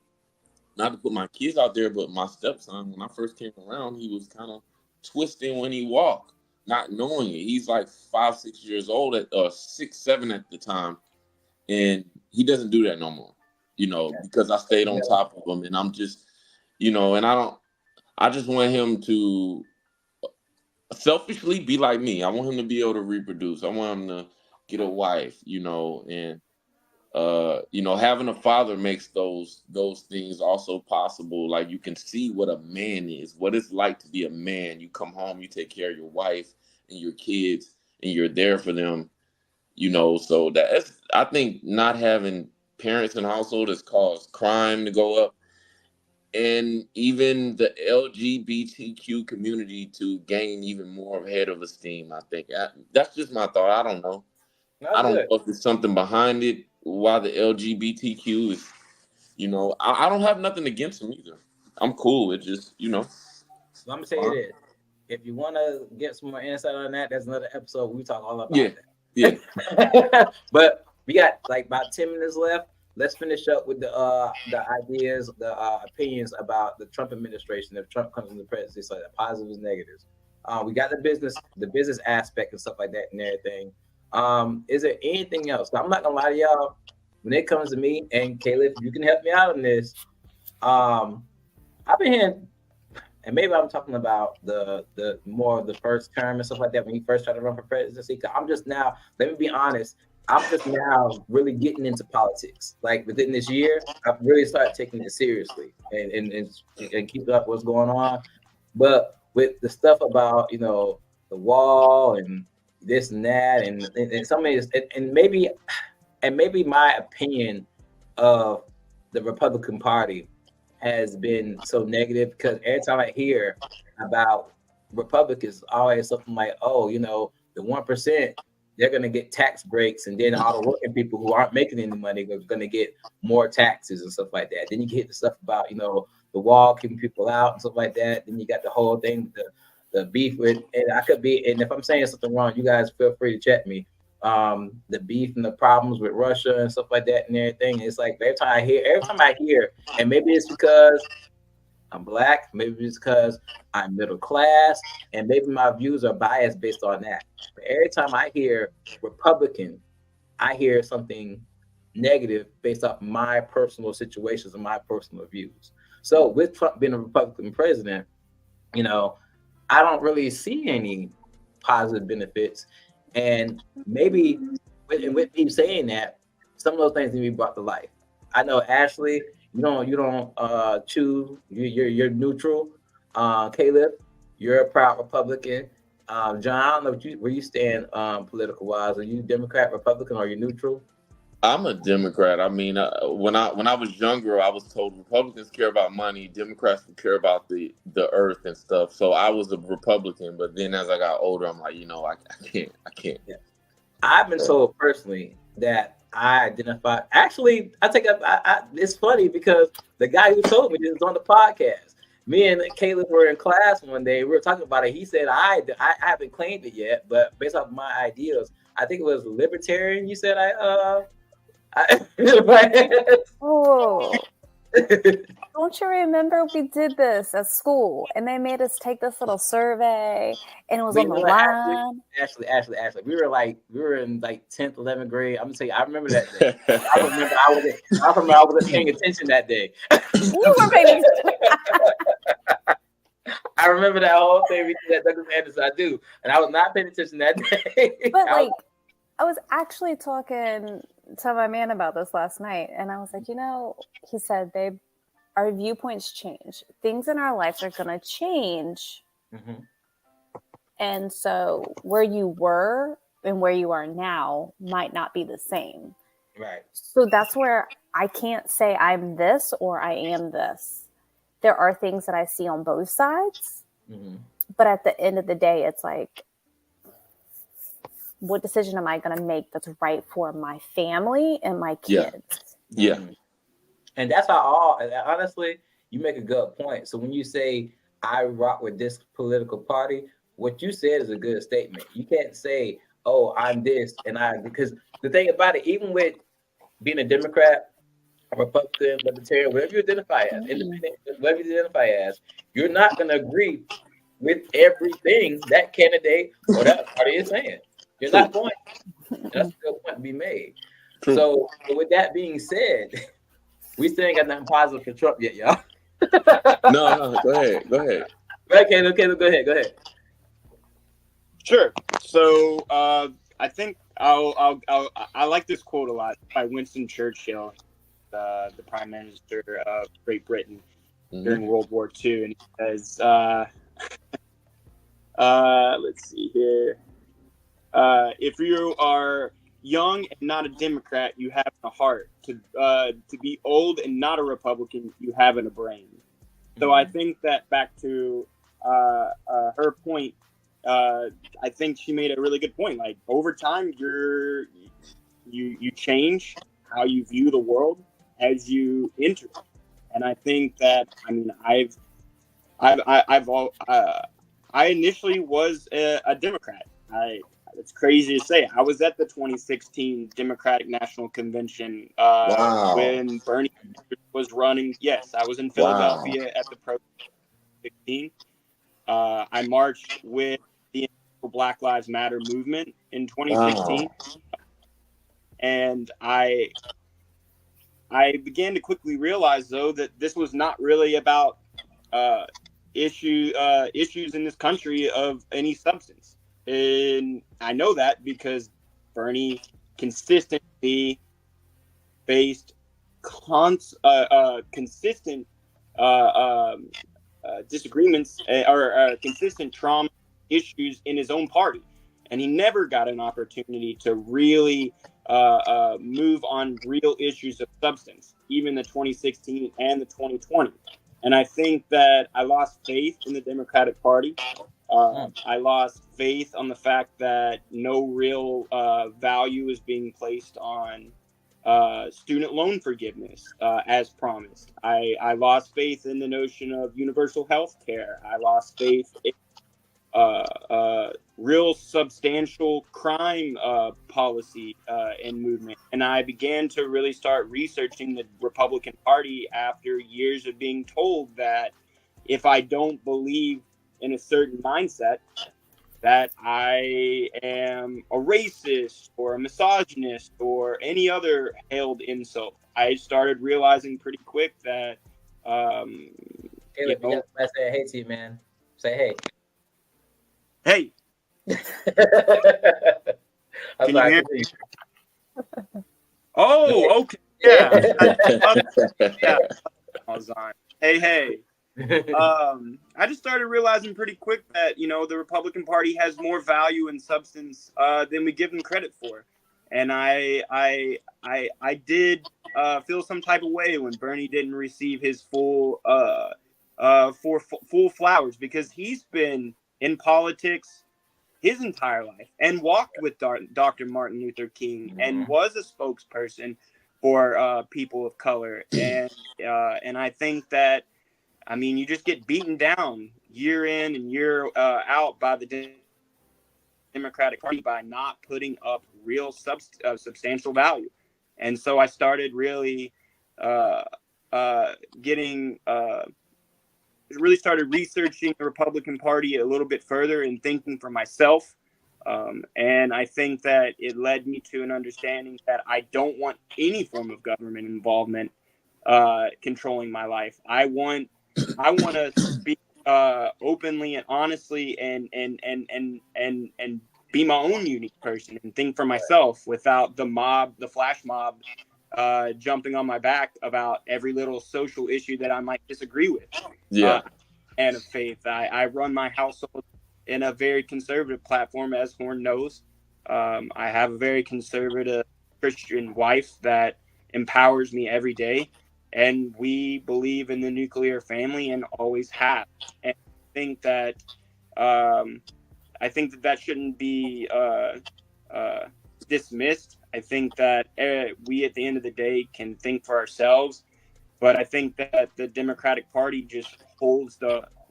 not to put my kids out there, but my stepson, when I first came around, he was kind of twisting when he walked, not knowing it. He's like 5, 6 years old, 6, 7 at the time. And he doesn't do that no more, because I stayed on top of him and I'm just, and I just want him to selfishly be like me. I want him to be able to reproduce. I want him to get a wife, and having a father makes those things also possible. Like you can see what a man is, what it's like to be a man. You come home, you take care of your wife and your kids, and you're there for them, So I think not having parents in the household has caused crime to go up. And even the LGBTQ community to gain even more of head of esteem, I think. That's just my thought. I don't know. I don't know if there's something behind it, why the LGBTQ is, I don't have nothing against them either. I'm cool. It just, So I'm going to tell you this. If you want to get some more insight on that, there's another episode we talk all about that. Yeah. But we got like about 10 minutes left. Let's finish up with the ideas, the opinions about the Trump administration. If Trump comes into the presidency, so the positives, negatives. We got the business aspect and stuff like that and everything. Is there anything else? I'm not gonna lie to y'all. When it comes to me and Caleb, you can help me out on this. I've been hearing, and maybe I'm talking about the more of the first term and stuff like that when he first tried to run for presidency. I'm just now. Let me be honest. I'm just now really getting into politics. Like within this year, I've really started taking it seriously and keep up what's going on. But with the stuff about the wall and this and that, and some of this, and maybe my opinion of the Republican Party has been so negative because every time I hear about Republicans, always something like, oh, the 1%, they're going to get tax breaks, and then all the working people who aren't making any money are going to get more taxes and stuff like that. Then you get the stuff about the wall keeping people out and stuff like that. Then you got the whole thing, the beef with, and I could be, and if I'm saying something wrong, you guys feel free to check me. The beef and the problems with Russia and stuff like that and everything. It's like every time I hear, and maybe it's because I'm black, maybe it's because I'm middle class, and maybe my views are biased based on that. But every time I hear Republican, I hear something negative based off my personal situations and my personal views. So with Trump being a Republican president, I don't really see any positive benefits. And maybe with me saying that, some of those things need to be brought to life. I know Ashley, you don't choose. You're neutral. Caleb, you're a proud Republican. John, I don't know where you stand political wise. Are you Democrat, Republican, or are you neutral? I'm a Democrat. I mean, when I was younger, I was told Republicans care about money, Democrats care about the earth and stuff. So I was a Republican, but then as I got older, I'm like, I can't. Yeah. I've been told personally that I identify. Actually, I take up. It's funny because the guy who told me this is on the podcast. Me and Caleb were in class one day. We were talking about it. He said I haven't claimed it yet, but based off my ideas, I think it was libertarian. You said Oh, don't you remember we did this at school and they made us take this little survey and it was on the line? Ashley. We were in like 10th, 11th grade. I'm gonna tell you, I remember that day. I remember I wasn't paying attention that day. You were paying attention. I remember that whole thing we did at Douglas Anderson. I do, and I was not paying attention that day. But I was actually talking to my man about this last night, and I was like, he said, babe, our viewpoints change. Things in our lives are going to change. Mm-hmm. And so where you were and where you are now might not be the same. Right. So that's where I can't say I'm this or I am this. There are things that I see on both sides. Mm-hmm. But at the end of the day, it's like, what decision am I going to make that's right for my family and my kids? Yeah. And that's how honestly, you make a good point. So when you say I rock with this political party, what you said is a good statement. You can't say, oh, I'm this because the thing about it, even with being a Democrat, a Republican, Libertarian, whatever you identify as, independent, whatever you identify as, you're not going to agree with everything that candidate or that party is saying. You're not going. That's a good point to be made. True. So with that being said, we still ain't got nothing positive for Trump yet, y'all. No, go ahead. Okay, go ahead. Sure. So I think I like this quote a lot by Winston Churchill, the Prime Minister of Great Britain during World War II, and he says, let's see here. If you are young and not a Democrat, you have a heart. To be old and not a Republican, you haven't a brain. So I think that back to her point, I think she made a really good point. Like over time, you change how you view the world as you enter it. And I think that I initially was a Democrat. It's crazy to say. I was at the 2016 Democratic National Convention when Bernie was running. Yes, I was in Philadelphia at the protest 2016. I marched with the Black Lives Matter movement in 2016. And I began to quickly realize, though, that this was not really about issues in this country of any substance. And I know that because Bernie consistently faced consistent disagreements or consistent trauma issues in his own party. And he never got an opportunity to really move on real issues of substance, even the 2016 and the 2020. And I think that I lost faith in the Democratic Party. I lost faith on the fact that no real value is being placed on student loan forgiveness as promised. I lost faith in the notion of universal health care. I lost faith in real substantial crime policy and movement. And I began to really start researching the Republican Party after years of being told that if I don't believe in a certain mindset, that I am a racist or a misogynist or any other hailed insult. I started realizing pretty quick that Caleb, you gotta say hey to you, man. Say hey. Hey. I'm Can sorry, you hear me? Oh, okay. Yeah. Yeah. I was on. Hey. I just started realizing pretty quick that, the Republican Party has more value and substance than we give them credit for. And I did feel some type of way when Bernie didn't receive his full flowers, because he's been in politics his entire life and walked with Dr. Martin Luther King and was a spokesperson for people of color. And I think that, you just get beaten down year in and year out by the Democratic Party by not putting up real substantial value. And so I started really started researching the Republican Party a little bit further and thinking for myself. And I think that it led me to an understanding that I don't want any form of government involvement controlling my life. I want to speak openly and honestly and be my own unique person and think for myself without the flash mob jumping on my back about every little social issue that I might disagree with. And of faith. I run my household in a very conservative platform, as Horne knows. I have a very conservative Christian wife that empowers me every day. And we believe in the nuclear family and always have. And I think that that shouldn't be dismissed. I think that we, at the end of the day, can think for ourselves. But I think that the Democratic Party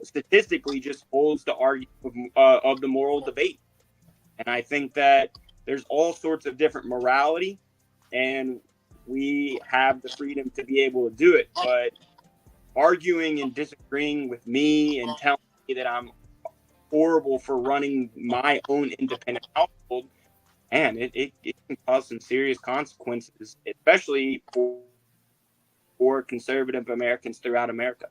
statistically holds the argument of the moral debate. And I think that there's all sorts of different morality, and we have the freedom to be able to do it. But arguing and disagreeing with me and telling me that I'm horrible for running my own independent household, man, it can cause some serious consequences, especially for conservative Americans throughout America.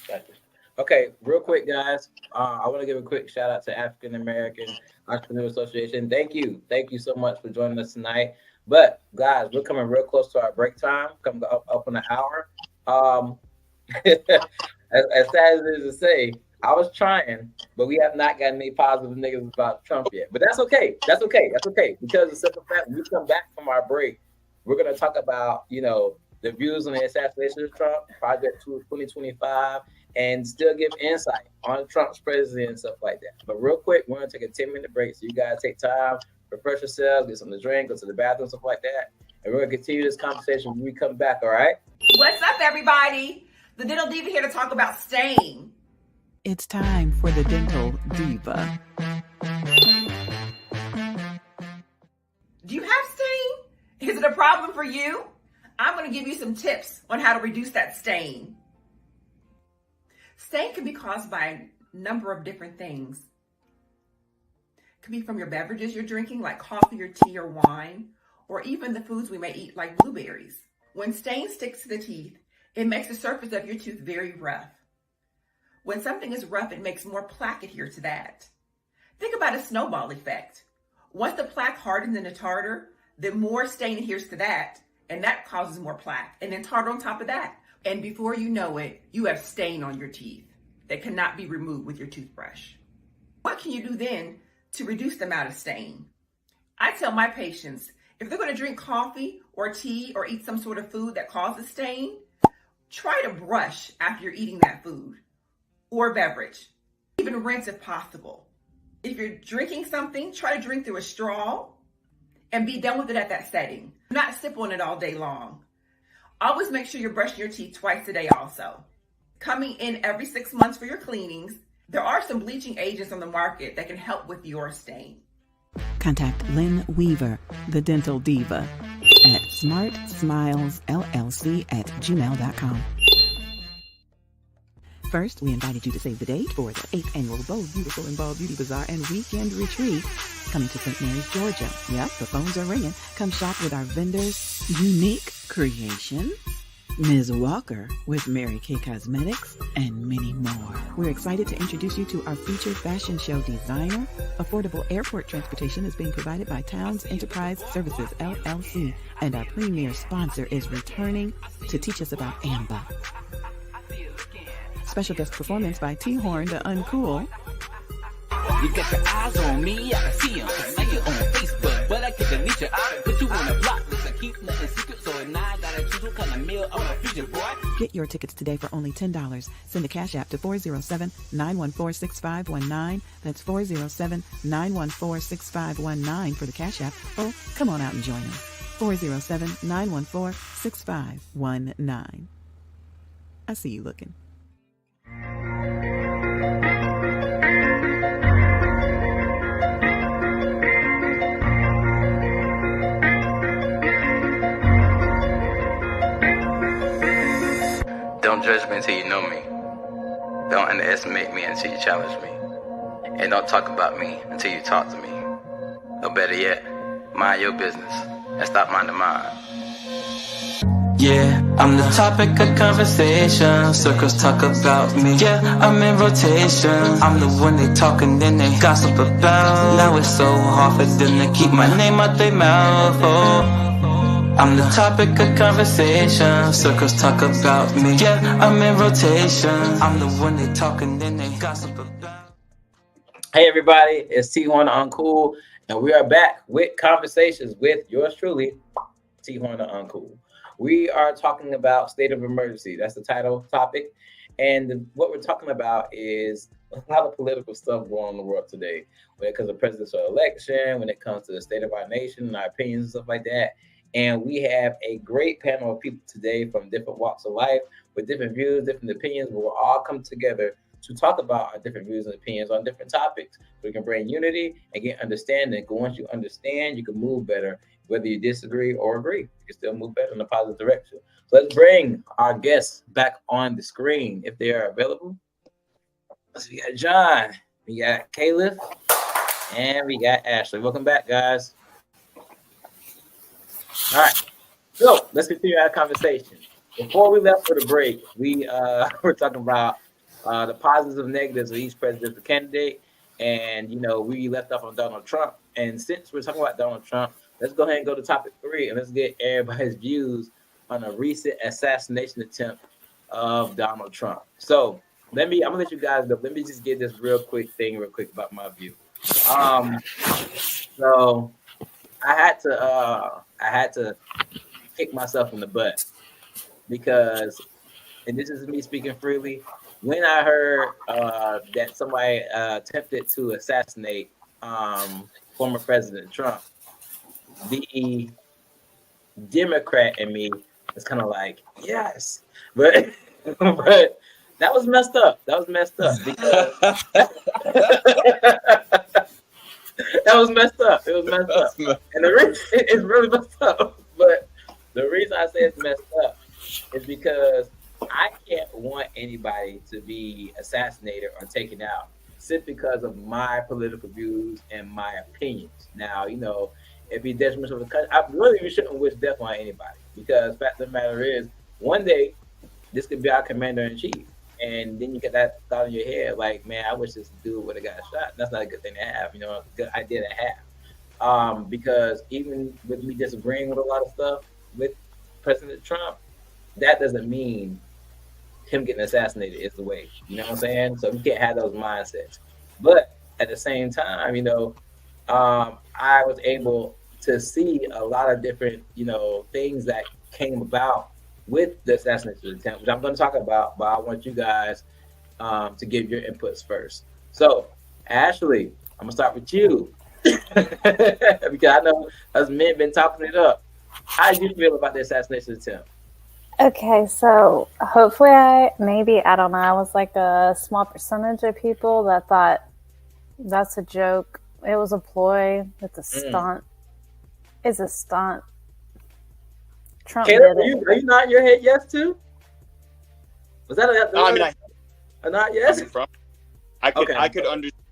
Gotcha. Okay, real quick, guys. I want to give a quick shout out to African American Entrepreneur Association. Thank you so much for joining us tonight. But guys, we're coming real close to our break time. Coming up on an hour. As sad as it is to say, I was trying, but we have not gotten any positive negatives about Trump yet. But that's okay. That's okay. Because the simple fact, when we come back from our break, we're going to talk about, the views on the assassination of Trump, Project 2025, and still give insight on Trump's presidency and stuff like that. But real quick, we're going to take a 10-minute break, so you guys take time, refresh yourselves, get something to drink, go to the bathroom, stuff like that. And we're going to continue this conversation when we come back, all right? What's up, everybody? The Dental Diva here to talk about stain. It's time for the Dental Diva. Do you have stain? Is it a problem for you? I'm going to give you some tips on how to reduce that stain. Stain can be caused by a number of different things. It could be from your beverages you're drinking, like coffee or tea or wine, or even the foods we may eat, like blueberries. When stain sticks to the teeth, it makes the surface of your tooth very rough. When something is rough, it makes more plaque adhere to that. Think about a snowball effect. Once the plaque hardens into tartar, then more stain adheres to that, and that causes more plaque, and then tartar on top of that. And before you know it, you have stain on your teeth. that cannot be removed with your toothbrush. What can you do then to reduce the amount of stain? I tell my patients, if they're going to drink coffee or tea or eat some sort of food that causes stain, try to brush after you're eating that food or beverage. Even rinse if possible. If you're drinking something, try to drink through a straw and be done with it at that setting. Do not sip on it all day long. Always make sure you're brushing your teeth twice a day also. Coming in every 6 months for your cleanings. There are some bleaching agents on the market that can help with your stain. Contact Lynn Weaver, the Dental Diva, at smartsmilesllc@gmail.com. First, we invited you to save the date for the 8th annual Bold, Beautiful, and Bald Beauty Bazaar and Weekend Retreat coming to St. Mary's, Georgia. Yep, the phones are ringing. Come shop with our vendors, Unique Creation, Ms. Walker with Mary Kay Cosmetics, and many more. We're excited to introduce you to our featured fashion show designer. Affordable airport transportation is being provided by Towns Enterprise Services, LLC, and our premier sponsor is returning to teach us about AMBA. Special guest performance by T-Horne, the Uncool. You got your eyes on me, I can see them. I see you on Facebook, but I can delete you. I put you on a block, listen, keep nothing secret. So now I gotta choose what kind of meal I'm gonna feed you, boy. Get your tickets today for only $10. Send a cash app to 407-914-6519. That's 407-914-6519 for the cash app. Or come on out and join us. 407-914-6519. I see you looking. Don't judge me until you know me. Don't underestimate me until you challenge me. And don't talk about me until you talk to me. Or better yet, mind your business and stop minding mine. Yeah, I'm the topic of conversation. Circles talk about me. Yeah, I'm in rotation. I'm the one they talk and then they gossip about. Now it's so hard for them to keep my name out their mouth. Oh, I'm the topic of conversation. Circles talk about me. Yeah, I'm in rotation. I'm the one they talk and then they gossip about. Hey everybody, it's T-Horne Uncool, and we are back with conversations with yours truly, T-Horne Uncool. We are talking about state of emergency. That's the title topic. And what we're talking about is a lot of political stuff going on in the world today. When it comes to presidential election, when it comes to the state of our nation, and our opinions and stuff like that. And we have a great panel of people today from different walks of life with different views, different opinions. We'll all come together to talk about our different views and opinions on different topics. So we can bring unity and get understanding. Once you understand, you can move better. Whether you disagree or agree, you can still move better in a positive direction. So let's bring our guests back on the screen if they are available. So we got John, we got Caleb, and we got Ashley. Welcome back, guys. All right, so let's continue our conversation. Before we left for the break, we were talking about the positives and negatives of each presidential candidate, and we left off on Donald Trump. And since we're talking about Donald Trump, let's go ahead and go to topic 3, and let's get everybody's views on a recent assassination attempt of Donald Trump. So I'm gonna let you guys know. Let me just get this real quick about my view. So I had to kick myself in the butt because, and this is me speaking freely, when I heard that somebody attempted to assassinate former President Trump, the Democrat in me was kind of like, yes, but that was messed up. Because that was messed up. It was messed up, and the reason it's really messed up. But the reason I say it's messed up is because I can't want anybody to be assassinated or taken out simply because of my political views and my opinions. Now, if he's detrimental to the country, I really shouldn't wish death on anybody, because fact of the matter is, one day this could be our commander-in-chief, and then you get that thought in your head, like, man, I wish this dude would have got shot. That's not a good thing to have, a good idea to have. Because even with me disagreeing with a lot of stuff with President Trump, that doesn't mean him getting assassinated is the way. You know what I'm saying? So you can't have those mindsets. But at the same time, I was able to see a lot of different, things that came about with the assassination attempt, which I'm going to talk about, but I want you guys to give your inputs first. So, Ashley, I'm going to start with you because I know us men been talking it up. How did you feel about the assassination attempt? Okay, so hopefully I don't know, I was like a small percentage of people that thought that's a joke. It was a ploy. It's a stunt. It's a stunt. Trump did it. Are you nodding your head yes too? Was that a not yes? I could understand.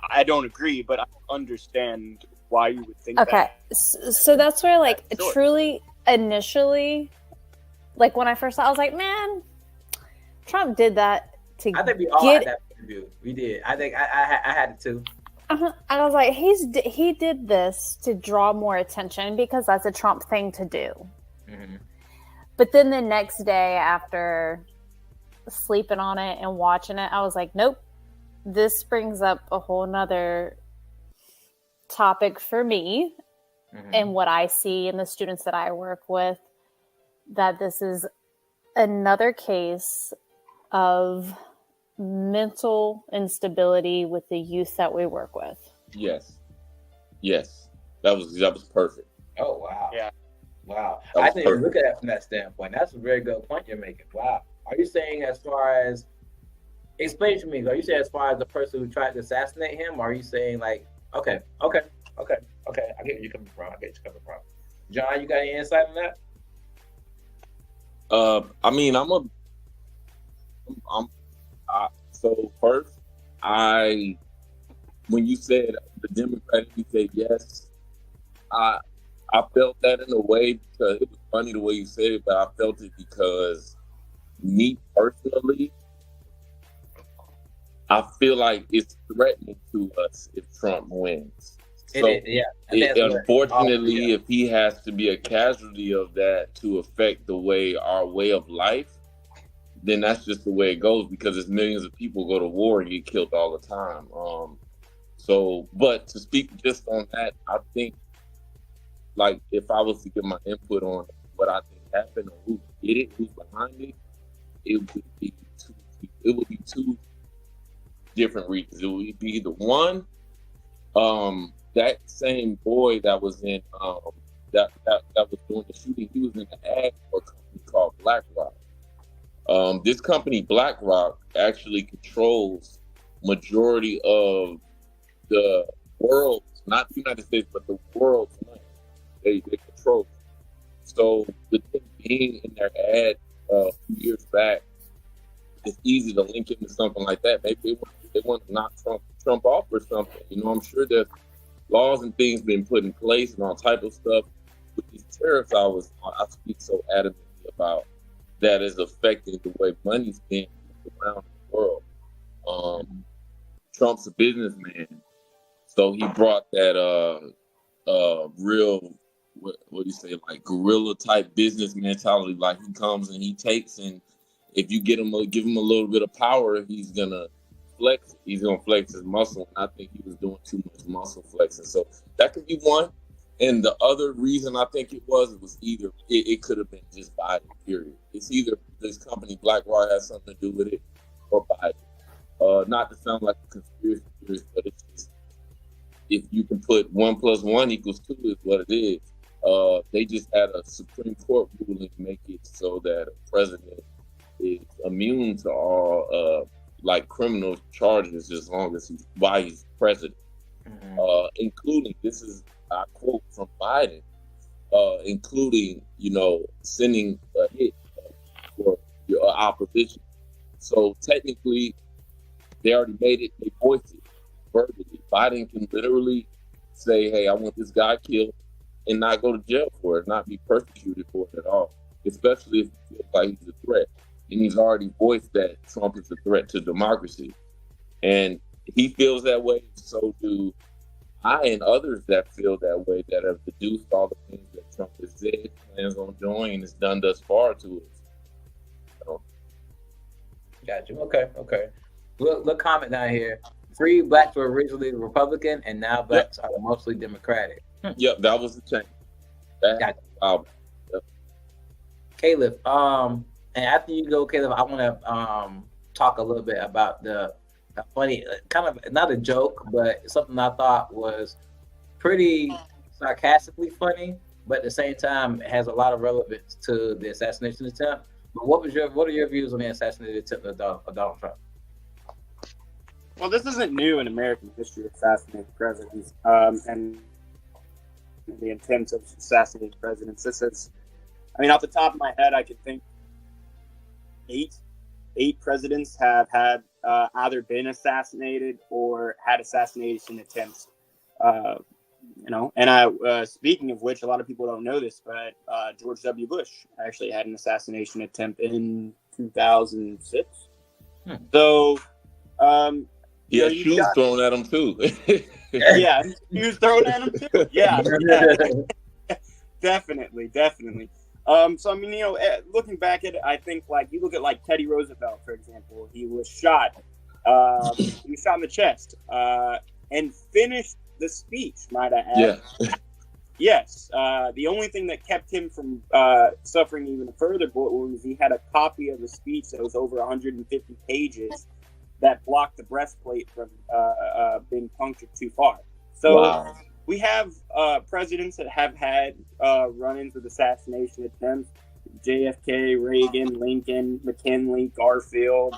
I don't agree, but I understand why you would think okay. that. So that's where, like, truly, initially, like, when I first saw it, I was like, man, Trump did that to I think we all had that view. We did. I think I had it too. And I was like, he did this to draw more attention because that's a Trump thing to do. Mm-hmm. But then the next day, after sleeping on it and watching it, I was like, nope, this brings up a whole nother topic for me and what I see in the students that I work with, that this is another case of mental instability with the youth that we work with. Yes. That was perfect. Oh, wow. Yeah. Wow. I didn't even look at it from that standpoint. That's a very good point you're making. Wow. Are you saying as far as, explain to me, are you saying as far as the person who tried to assassinate him, or are you saying like, okay, I get where you're coming from. John, you got any insight on that? So first, when you said the Democrat, you said yes, I felt that in a way because it was funny the way you said it, but I felt it because me personally, I feel like it's threatening to us if Trump wins. So unfortunately, if he has to be a casualty of that to affect our way of life, then that's just the way it goes because there's millions of people go to war and get killed all the time. But to speak just on that, I think, like, if I was to give my input on what I think happened or who did it, who's behind it, it would be two different reasons. It would be either one, that same boy that was in that was doing the shooting, he was in the ad for a company called BlackRock. This company, BlackRock, actually controls majority of the world's, not the United States, but the world's money. They control it. So with them being in their ad a few years back, it's easy to link into something like that. Maybe they want to knock Trump off or something. I'm sure there's laws and things being put in place and all type of stuff. With these tariffs, I speak so adamantly about that is affecting the way money's being around the world. Trump's a businessman, so he brought that real, what do you say, like guerrilla type business mentality. Like he comes and he takes, and if you give him a little bit of power, he's gonna flex. He's gonna flex his muscle, and I think he was doing too much muscle flexing. So that could be one. And the other reason I think it was either it could have been just Biden, period. It's either this company BlackRock has something to do with it or Biden. Not to sound like a conspiracy theorist, but it's just, if you can put 1 + 1 = 2 is what it is. They just had a Supreme Court ruling to make it so that a president is immune to all criminal charges as long as he's president. Including, this is I quote from Biden, including, sending a hit for your opposition. So technically, they already made it, they voiced it verbally. Biden can literally say, hey, I want this guy killed and not go to jail for it, not be persecuted for it at all, especially if he feels like he's a threat. And he's already voiced that Trump is a threat to democracy. And he feels that way, so do I and others that feel that way, that have deduced all the things that Trump has said, plans on doing, and has done thus far to us. Got you. Okay. Look, comment down here. Free blacks were originally Republican, and now blacks are mostly Democratic. Yep, that was the change. That Got wow. Yep. Caleb, and after you go, Caleb, I want to talk a little bit about the funny, kind of not a joke, but something I thought was pretty sarcastically funny, but at the same time it has a lot of relevance to the assassination attempt. But what are your views on the assassination attempt of Donald Trump? Well, this isn't new in American history, assassinating presidents, and the attempts of assassinating presidents. This is, I mean, off the top of my head, I could think eight presidents have had either been assassinated or had assassination attempts. And speaking of which, a lot of people don't know this, but George W. Bush actually had an assassination attempt in 2006. So, yeah, shoes thrown at him too. Yeah, shoes thrown at him too. Yeah. Definitely. So I mean, looking back at it, I think like you look at like Teddy Roosevelt, for example. He was shot. He was shot in the chest and finished the speech. Might I add? Yeah. Yes. The only thing that kept him from suffering even further bullet wounds, he had a copy of the speech that was over 150 pages that blocked the breastplate from being punctured too far. So we have presidents that have had run-ins with assassination attempts: JFK, Reagan, Lincoln, McKinley, Garfield,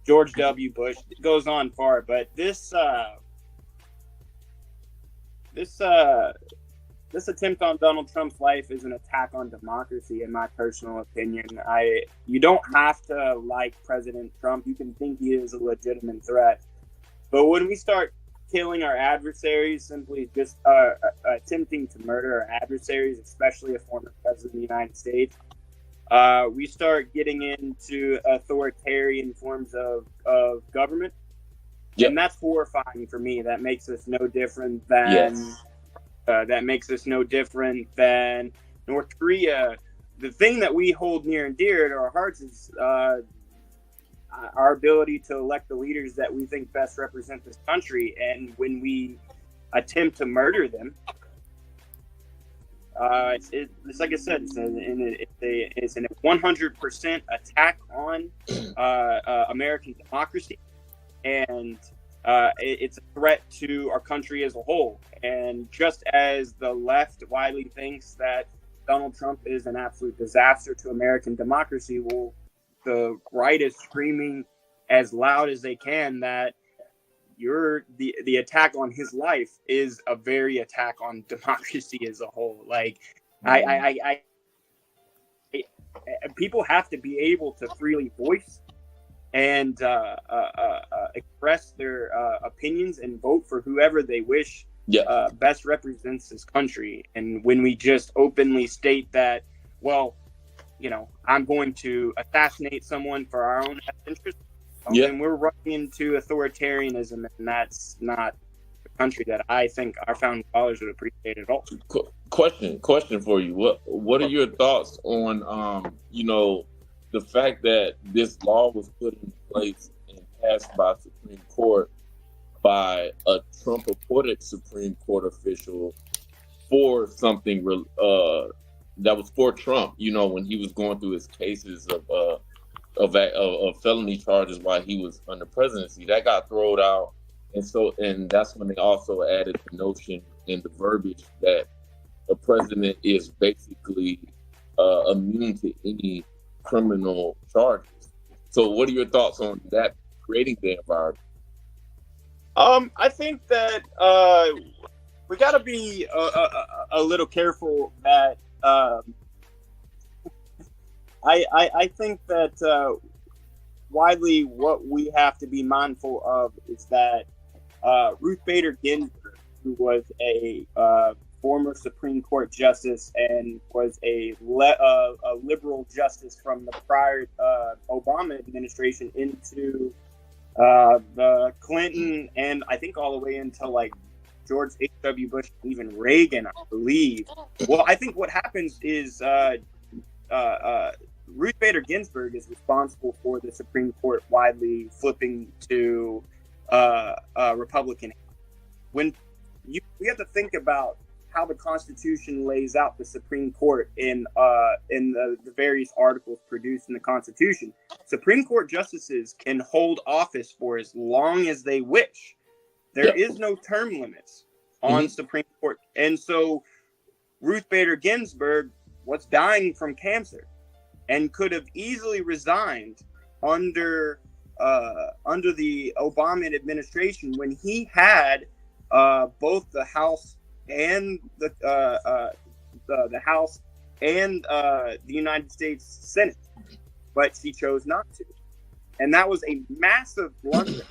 George W. Bush. It goes on far, but this attempt on Donald Trump's life is an attack on democracy, in my personal opinion. You don't have to like President Trump. You can think he is a legitimate threat. But when we start killing our adversaries, simply just attempting to murder our adversaries, especially a former president of the United States, we start getting into authoritarian forms of government. Yep. And that's horrifying for me. That makes us no different than North Korea. The thing that we hold near and dear to our hearts is our ability to elect the leaders that we think best represent this country. And when we attempt to murder them, it's like I said, it's a 100% attack on American democracy. And it's a threat to our country as a whole. And just as the left widely thinks that Donald Trump is an absolute disaster to American democracy, well, the right is screaming as loud as they can that the attack on his life is a very attack on democracy as a whole. Like, people have to be able to freely voice and express their opinions and vote for whoever they wish best represents this country. And when we just openly state that, well, I'm going to assassinate someone for our own interest, then we're running into authoritarianism, and that's not the country that I think our founding fathers would appreciate at all. Question for you. What are your thoughts on the fact that this law was put in place and passed by Supreme Court by a Trump-appointed Supreme Court official for something that was for Trump? When he was going through his cases of felony charges while he was under presidency, that got thrown out, and that's when they also added the notion in the verbiage that the president is basically immune to any criminal charges. So what are your thoughts on that, creating the environment? I think that we got to be a little careful that I think that widely what we have to be mindful of is that Ruth Bader Ginsburg, who was a former Supreme Court justice and was a liberal justice from the prior Obama administration into the Clinton, and I think all the way into like George H.W. Bush, even Reagan, I believe. Well, I think what happens is Ruth Bader Ginsburg is responsible for the Supreme Court widely flipping to Republican. When we have to think about how the Constitution lays out the Supreme Court in the various articles produced in the Constitution. Supreme Court justices can hold office for as long as they wish. There is no term limits on Supreme Court, and so Ruth Bader Ginsburg was dying from cancer and could have easily resigned under the Obama administration when he had both the House and the House and the United States Senate, but she chose not to, and that was a massive blunder.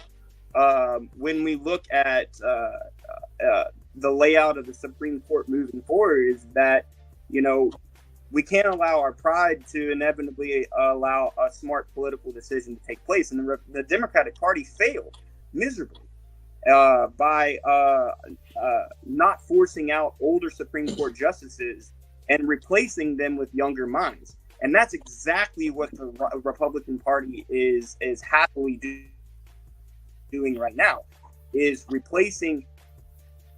When we look at the layout of the Supreme Court moving forward, is that we can't allow our pride to inevitably allow a smart political decision to take place, and the Democratic Party failed miserably by not forcing out older Supreme Court justices and replacing them with younger minds. And that's exactly what the Republican Party is happily doing right now, is replacing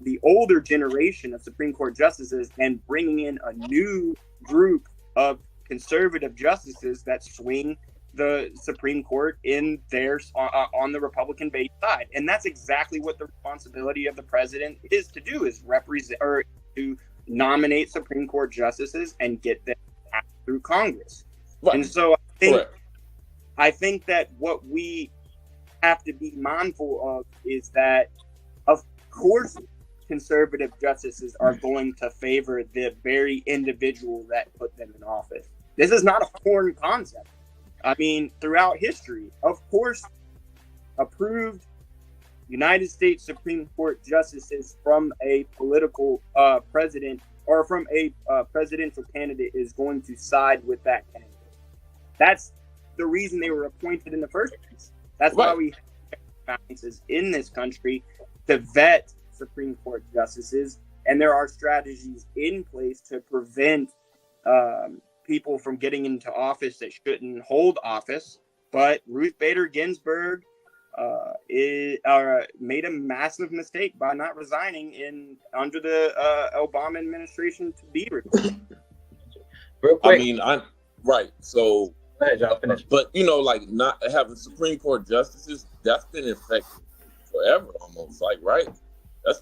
the older generation of Supreme Court justices and bringing in a new group of conservative justices that swing the Supreme Court in theirs on the Republican based side. And that's exactly what the responsibility of the president is to do, is represent or to nominate Supreme Court justices and get them through Congress. Right. And so I think that what we have to be mindful of is that, of course, conservative justices are going to favor the very individual that put them in office. This is not a foreign concept. I mean, throughout history, of course, approved United States Supreme Court justices from a political president or from a presidential candidate is going to side with that candidate. That's the reason they were appointed in the first place. That's why we have balances in this country to vet Supreme Court justices, and there are strategies in place to prevent people from getting into office that shouldn't hold office. But Ruth Bader Ginsburg made a massive mistake by not resigning under the Obama administration to be replaced. Real quick. I mean, so, go ahead, John, finish. But like not having Supreme Court justices, that's been in effect forever, almost. Like, right?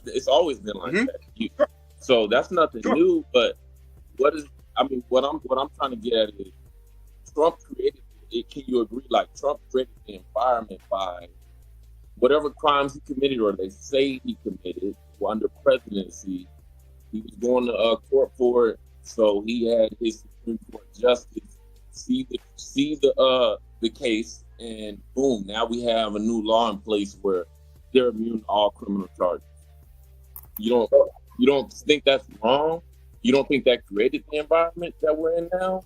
It's always been like that. So that's nothing new. But what I'm trying to get at is Trump created it. Can you agree? Like, Trump created the environment by whatever crimes he committed, or they say he committed under presidency. He was going to court for it, so he had his Supreme Court justice see the case, and boom, now we have a new law in place where they're immune to all criminal charges. You don't think that's wrong? You don't think that created the environment that we're in now?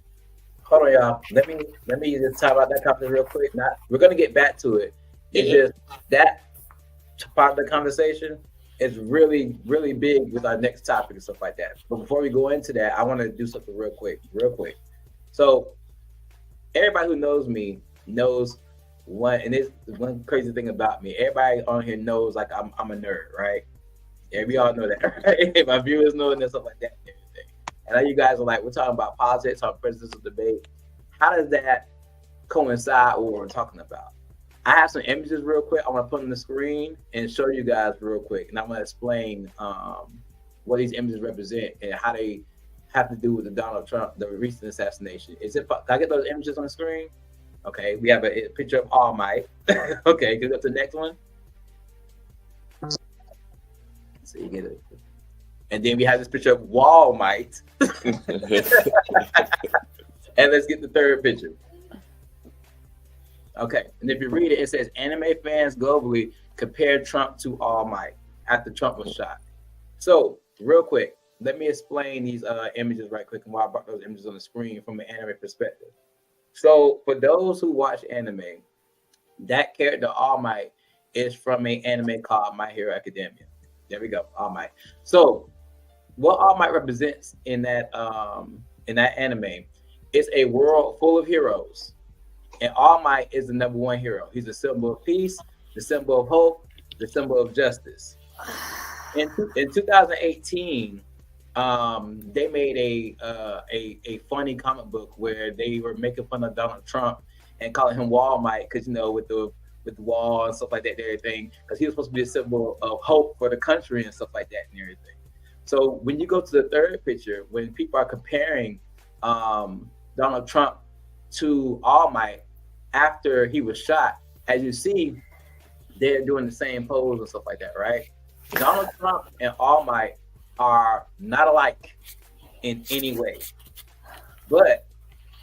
Hold on, y'all. Let me just talk about that topic real quick. We're gonna get back to it. It's just that part of the conversation is really, really big with our next topic and stuff like that. But before we go into that, I want to do something real quick. So everybody who knows me knows and this is one crazy thing about me. Everybody on here knows, like, I'm a nerd, right? Yeah, we all know that, right? My viewers know and stuff like that and everything. And now you guys are like, we're talking about politics, talking presidential debate. How does that coincide with what we're talking about? I have some images real quick. I want to put on the screen and show you guys real quick. And I'm going to explain what these images represent and how they have to do with the Donald Trump, the recent assassination. Can I get those images on the screen? Okay, we have a picture of All Might. Okay, can we go to the next one? So you get it. And then we have this picture of Wall Might. And let's get the third picture. Okay, and if you read it, it says anime fans globally compare Trump to All Might after Trump was shot. So, real quick, let me explain these images right quick and why I brought those images on the screen from an anime perspective. So, for those who watch anime, that character All Might is from an anime called My Hero Academia. There we go, All Might. So, what All Might represents in that anime it's a world full of heroes, and All Might is the number one hero. He's a symbol of peace, the symbol of hope, the symbol of justice. In 2018, they made a funny comic book where they were making fun of Donald Trump and calling him Wall Might because with the wall and stuff like that and everything, because he was supposed to be a symbol of hope for the country and stuff like that and everything. So when you go to the third picture, when people are comparing Donald Trump to All Might after he was shot, as you see, they're doing the same pose and stuff like that, right? Donald Trump and All Might are not alike in any way. But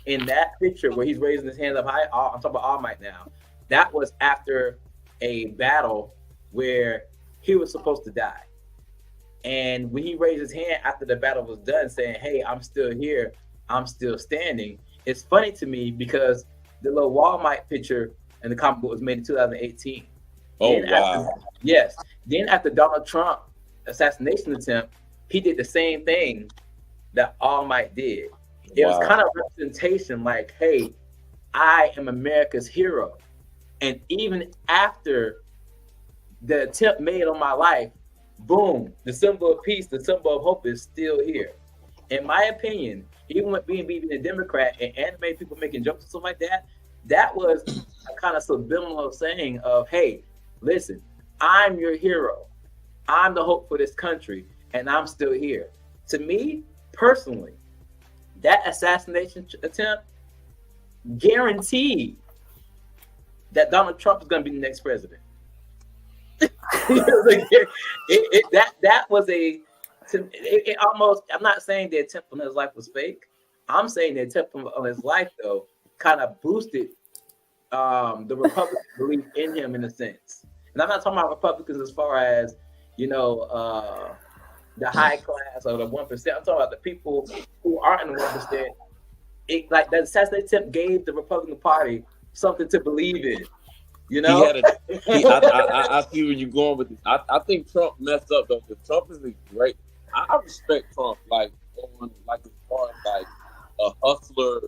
in that picture where he's raising his hands up high, I'm talking about All Might now, that was after a battle where he was supposed to die. And when he raised his hand after the battle was done, saying, "Hey, I'm still here, I'm still standing," it's funny to me because the little Wall Might picture in the comic book was made in 2018. Oh, then wow. Then after Donald Trump assassination attempt, he did the same thing that All Might did. It was kind of representation like, hey, I am America's hero. And even after the attempt made on my life, boom, the symbol of peace, the symbol of hope is still here. In my opinion, even with being a Democrat and anime people making jokes and stuff like that, that was a kind of subliminal saying of, hey, listen, I'm your hero. I'm the hope for this country, and I'm still here. To me, personally, that assassination attempt guaranteed that Donald Trump is going to be the next president. That was almost, I'm not saying the attempt on his life was fake. I'm saying the attempt on his life, though, kind of boosted the Republican belief in him in a sense. And I'm not talking about Republicans as far as, the high class or the 1%. I'm talking about the people who aren't in the 1%. Like that assassination attempt gave the Republican Party something to believe in. I see where you're going with this. I think Trump messed up though. Because Trump is a great. I respect Trump as far as like a hustler.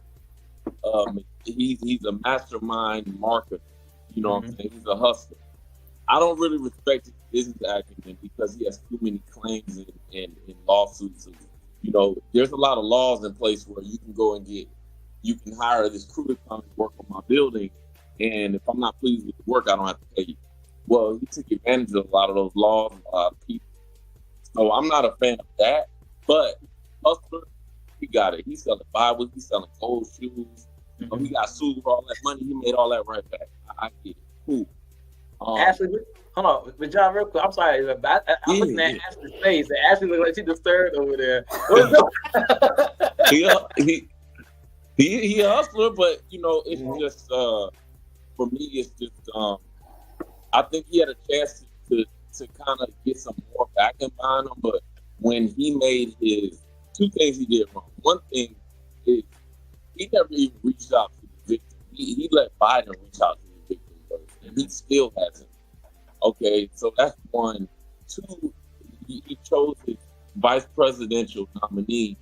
He's a mastermind marketer. You know what I'm saying? He's a hustler. I don't really respect his business acumen because he has too many claims and lawsuits. And, there's a lot of laws in place where you can go and you can hire this crew to come and work on my building. And if I'm not pleased with the work, I don't have to pay you. Well, he took advantage of a lot of those laws and a lot of people. So I'm not a fan of that. But hustler, he got it. He's selling Bibles. He's selling gold shoes. He got sued for all that money. He made all that right back. I get it. Cool. Ashley, hold on, but John, real quick. I'm sorry, I'm looking at Ashley's face. And Ashley looks like she's disturbed over there. He a hustler, but it's just for me. It's just I think he had a chance to kind of get some more backing behind him. But when he made his two things he did wrong. One thing is he never even reached out to the victim. He let Biden reach out to the victim first, and he still hasn't. Okay, so that's one. Two, he chose his vice presidential nominee.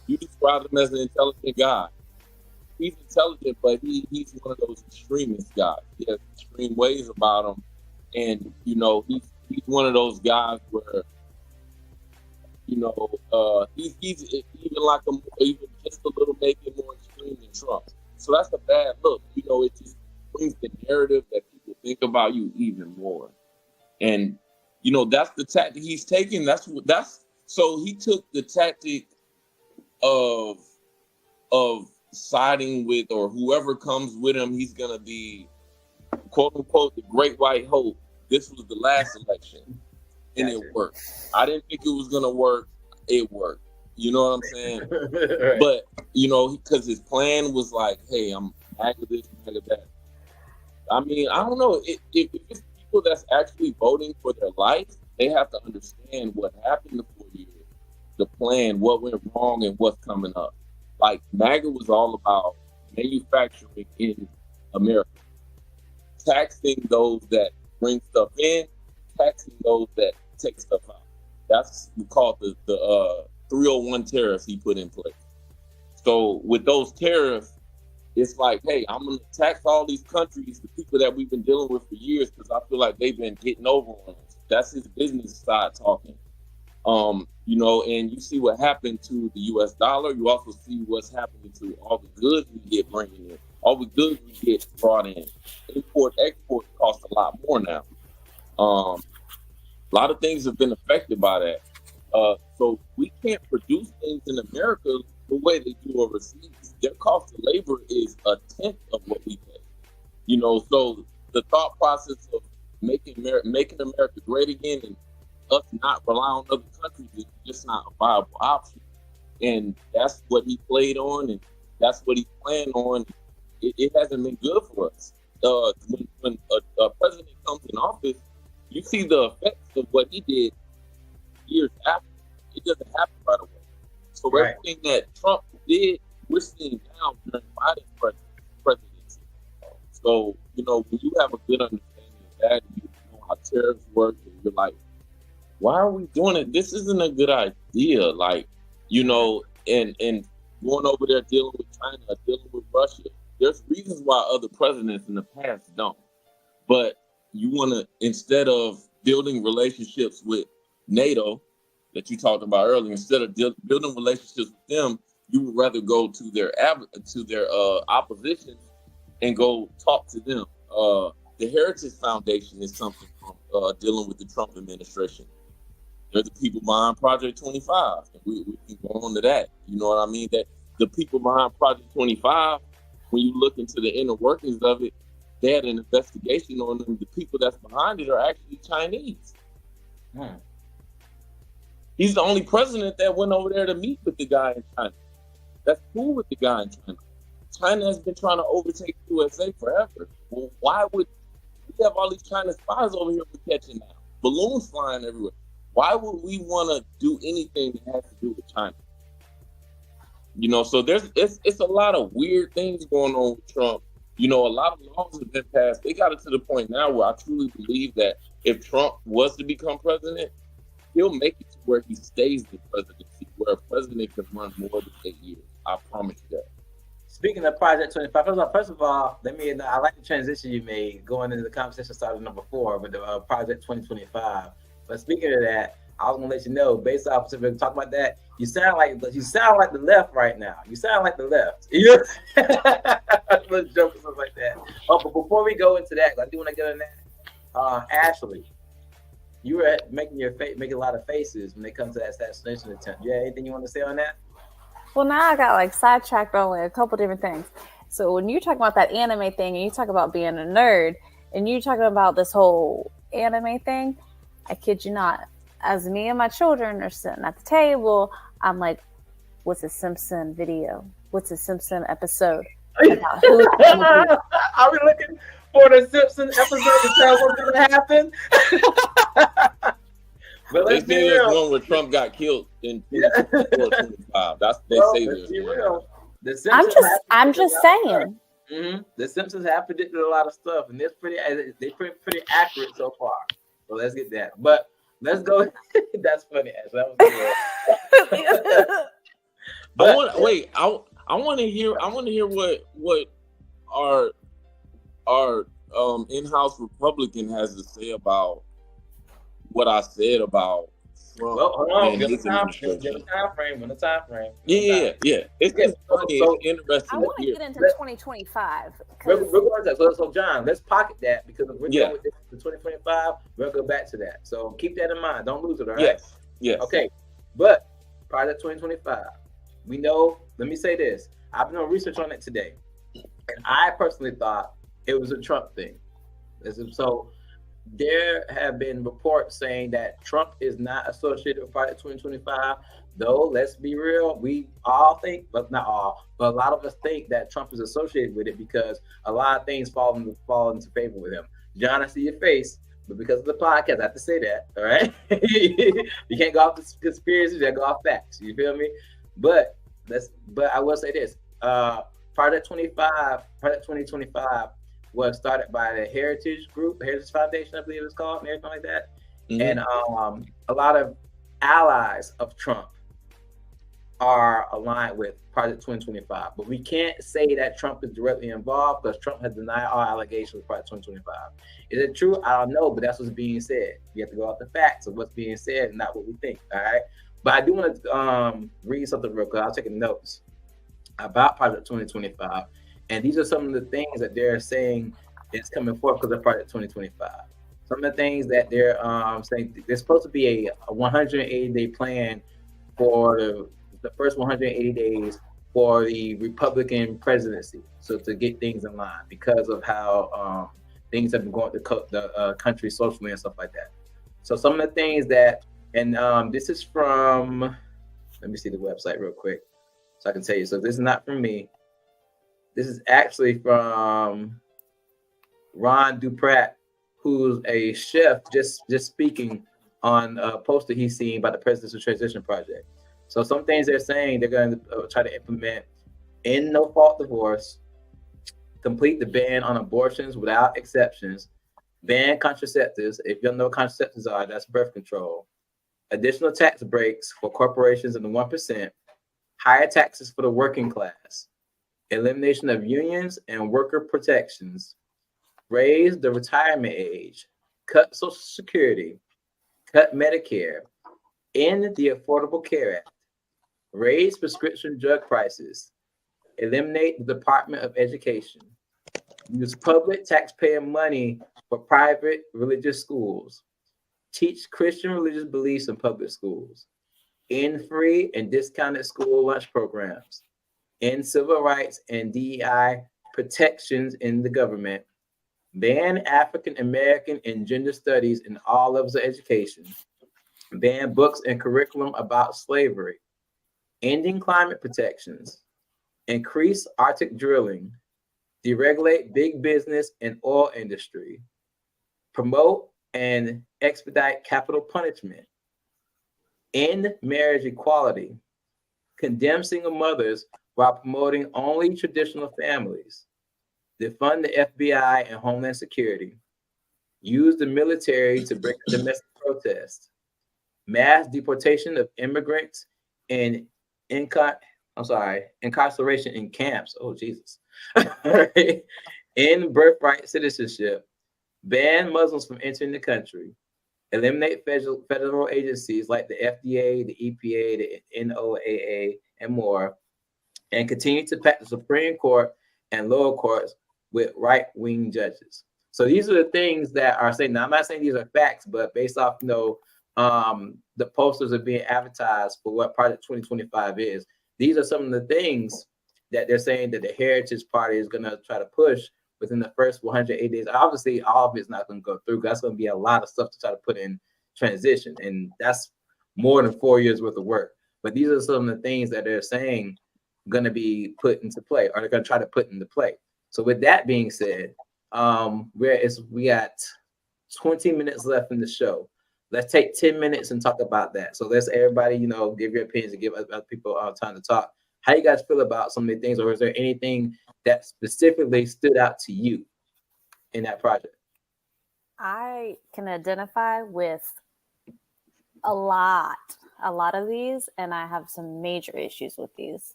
You described him as an intelligent guy. He's intelligent, but he's one of those extremist guys. He has extreme ways about him, and he's one of those guys where he's even just a little maybe more extreme than Trump. So that's a bad look. It just brings the narrative that people think about you even more. And that's the tactic he's taking. So he took the tactic of siding with, or whoever comes with him, he's gonna be quote unquote the great white hope. This was the last election, and it worked. I didn't think it was gonna work. It worked. You know what I'm saying? Right. But because his plan was like, hey, I'm MAGA this, MAGA that. I mean, I don't know. If it's people that's actually voting for their life, they have to understand what happened the 4 years, the plan, what went wrong, and what's coming up. Like, MAGA was all about manufacturing in America, taxing those that bring stuff in, taxing those that take stuff out. That's called the 301 tariffs he put in place. So with those tariffs, it's like, hey, I'm going to tax all these countries, the people that we've been dealing with for years, because I feel like they've been getting over on us. That's his business side talking. You know, and you see what happened to the U.S. dollar. You also see what's happening to all the goods we get bringing in, all the goods we get brought in. Import, export costs a lot more now. A lot of things have been affected by that. So we can't produce things in America the way they do overseas. Their cost of labor is a tenth of what we pay. You know, so the thought process of making America great again and us not rely on other countries is just not a viable option. And that's what he played on, and that's what he's playing on. It hasn't been good for us. When a president comes in office, you see the effects of what he did years after. It doesn't happen right away. So everything that Trump did, we're seeing now during Biden's presidency. So, you know, when you have a good understanding of that, you know how tariffs work, and you're like, why are we doing it? This isn't a good idea. Like, you know, and going over there dealing with China, dealing with Russia. There's reasons why other presidents in the past don't. But you want to, instead of building relationships with NATO that you talked about earlier, instead of building relationships with them, you would rather go to their opposition and go talk to them. The Heritage Foundation is something from dealing with the Trump administration. They're the people behind Project 25. And we can go on to that. You know what I mean? That the people behind Project 25, when you look into the inner workings of it, they had an investigation on them. The people that's behind it are actually Chinese. He's the only president that went over there to meet with the guy in China. That's cool with the guy in China. China has been trying to overtake the USA forever. Well, why would we have all these China spies over here we're catching now? Balloons flying everywhere. Why would we want to do anything that has to do with China? You know, so it's a lot of weird things going on with Trump. You know, a lot of laws have been passed. They got it to the point now where I truly believe that if Trump was to become president, he'll make it to where he stays the presidency, where a president can run more than 8 years. I promise you that. Speaking of Project 25, first of all, I like the transition you made going into the conversation started number 4 with the Project 2025. But speaking of that, I was gonna let you know, based off of talking about that, you sound like the left right now. You sound like the left. You little jokes and stuff like that. Oh, but before we go into that, I do want to get on that. Ashley, you were making a lot of faces when it comes to that assassination attempt. You have anything you want to say on that? Well, now I got like sidetracked on like a couple different things. So when you talk about that anime thing, and you talk about being a nerd, and you talking about this whole anime thing, I kid you not. As me and my children are sitting at the table, I'm like, what's a Simpson video? What's a Simpson episode? Are we looking for the Simpson episode to tell what's going to happen? But they say there's one where Trump got killed in 2025. That's they say there's one. I'm just saying. Mm-hmm. The Simpsons have predicted a lot of stuff, and they're pretty accurate so far. So let's get that. But let's go. That's funny. That was good. I want to hear what our in-house Republican has to say about what I said about Trump. Well, hold on. Give a time frame. Yeah. It's funny. So, it's interesting. I want to get into 2025. We're going to that. So, John, let's pocket that because if we're going with this to 2025, we'll go back to that. So keep that in mind. Don't lose it, all right? Yes. Okay. But Project 2025, we know, let me say this. I've been doing research on it today. And I personally thought it was a Trump thing. So there have been reports saying that Trump is not associated with Project 2025, though let's be real, we all think, but not all, but a lot of us think that Trump is associated with it because a lot of things fall into favor with him. John, I see your face, but because of the podcast, I have to say that, all right? You can't go off the conspiracies, you gotta go off facts, you feel me? But I will say this, Project 2025 was started by the Heritage Foundation, I believe it's called, and everything like that. Mm-hmm. And a lot of allies of Trump are aligned with Project 2025. But we can't say that Trump is directly involved because Trump has denied all allegations of Project 2025. Is it true? I don't know, but that's what's being said. We have to go off the facts of what's being said and not what we think. All right. But I do want to read something real quick. I was taking notes about Project 2025. And these are some of the things that they're saying is coming forth because of Project 2025. Some of the things that they're saying, there's supposed to be a 180-day plan for the first 180 days for the Republican presidency. So to get things in line because of how things have been going to the country socially and stuff like that. So some of the things that, and this is from, let me see the website real quick so I can tell you. So this is not from me. This is actually from Ron Duprat, who's a chef, just speaking on a poster he's seen by the Presidential Transition Project. So some things they're saying they're going to try to implement in no-fault divorce, complete the ban on abortions without exceptions, ban contraceptives. If you don't know what contraceptives are, that's birth control. Additional tax breaks for corporations in the 1%, higher taxes for the working class, elimination of unions and worker protections, raise the retirement age, cut Social Security, cut Medicare, end the Affordable Care Act, raise prescription drug prices, eliminate the Department of Education, use public taxpayer money for private religious schools, teach Christian religious beliefs in public schools, end free and discounted school lunch programs, end civil rights and DEI protections in the government, ban African American and gender studies in all levels of education, ban books and curriculum about slavery, ending climate protections, increase Arctic drilling, deregulate big business and oil industry, promote and expedite capital punishment, end marriage equality, condemn single mothers while promoting only traditional families, defund the FBI and Homeland Security, use the military to break domestic protests, mass deportation of immigrants and incarceration in camps. Oh, Jesus. End birthright citizenship, ban Muslims from entering the country, eliminate federal agencies like the FDA, the EPA, the NOAA, and more, and continue to pack the Supreme Court and lower courts with right-wing judges. So these are the things that are saying. Now, I'm not saying these are facts, but based off, the posters are being advertised for what Project 2025 is. These are some of the things that they're saying that the Heritage Party is going to try to push within the first 180 days. Obviously, all of it's not going to go through. That's going to be a lot of stuff to try to put in transition, and that's more than 4 years worth of work. But these are some of the things that they're saying going to be put into play, or they're going to try to put into play. So with that being said, we got 20 minutes left in the show. Let's take 10 minutes and talk about that. So let's everybody, give your opinions and give other people time to talk. How you guys feel about some of the things, or is there anything that specifically stood out to you in that project? I can identify with a lot of these, and I have some major issues with these.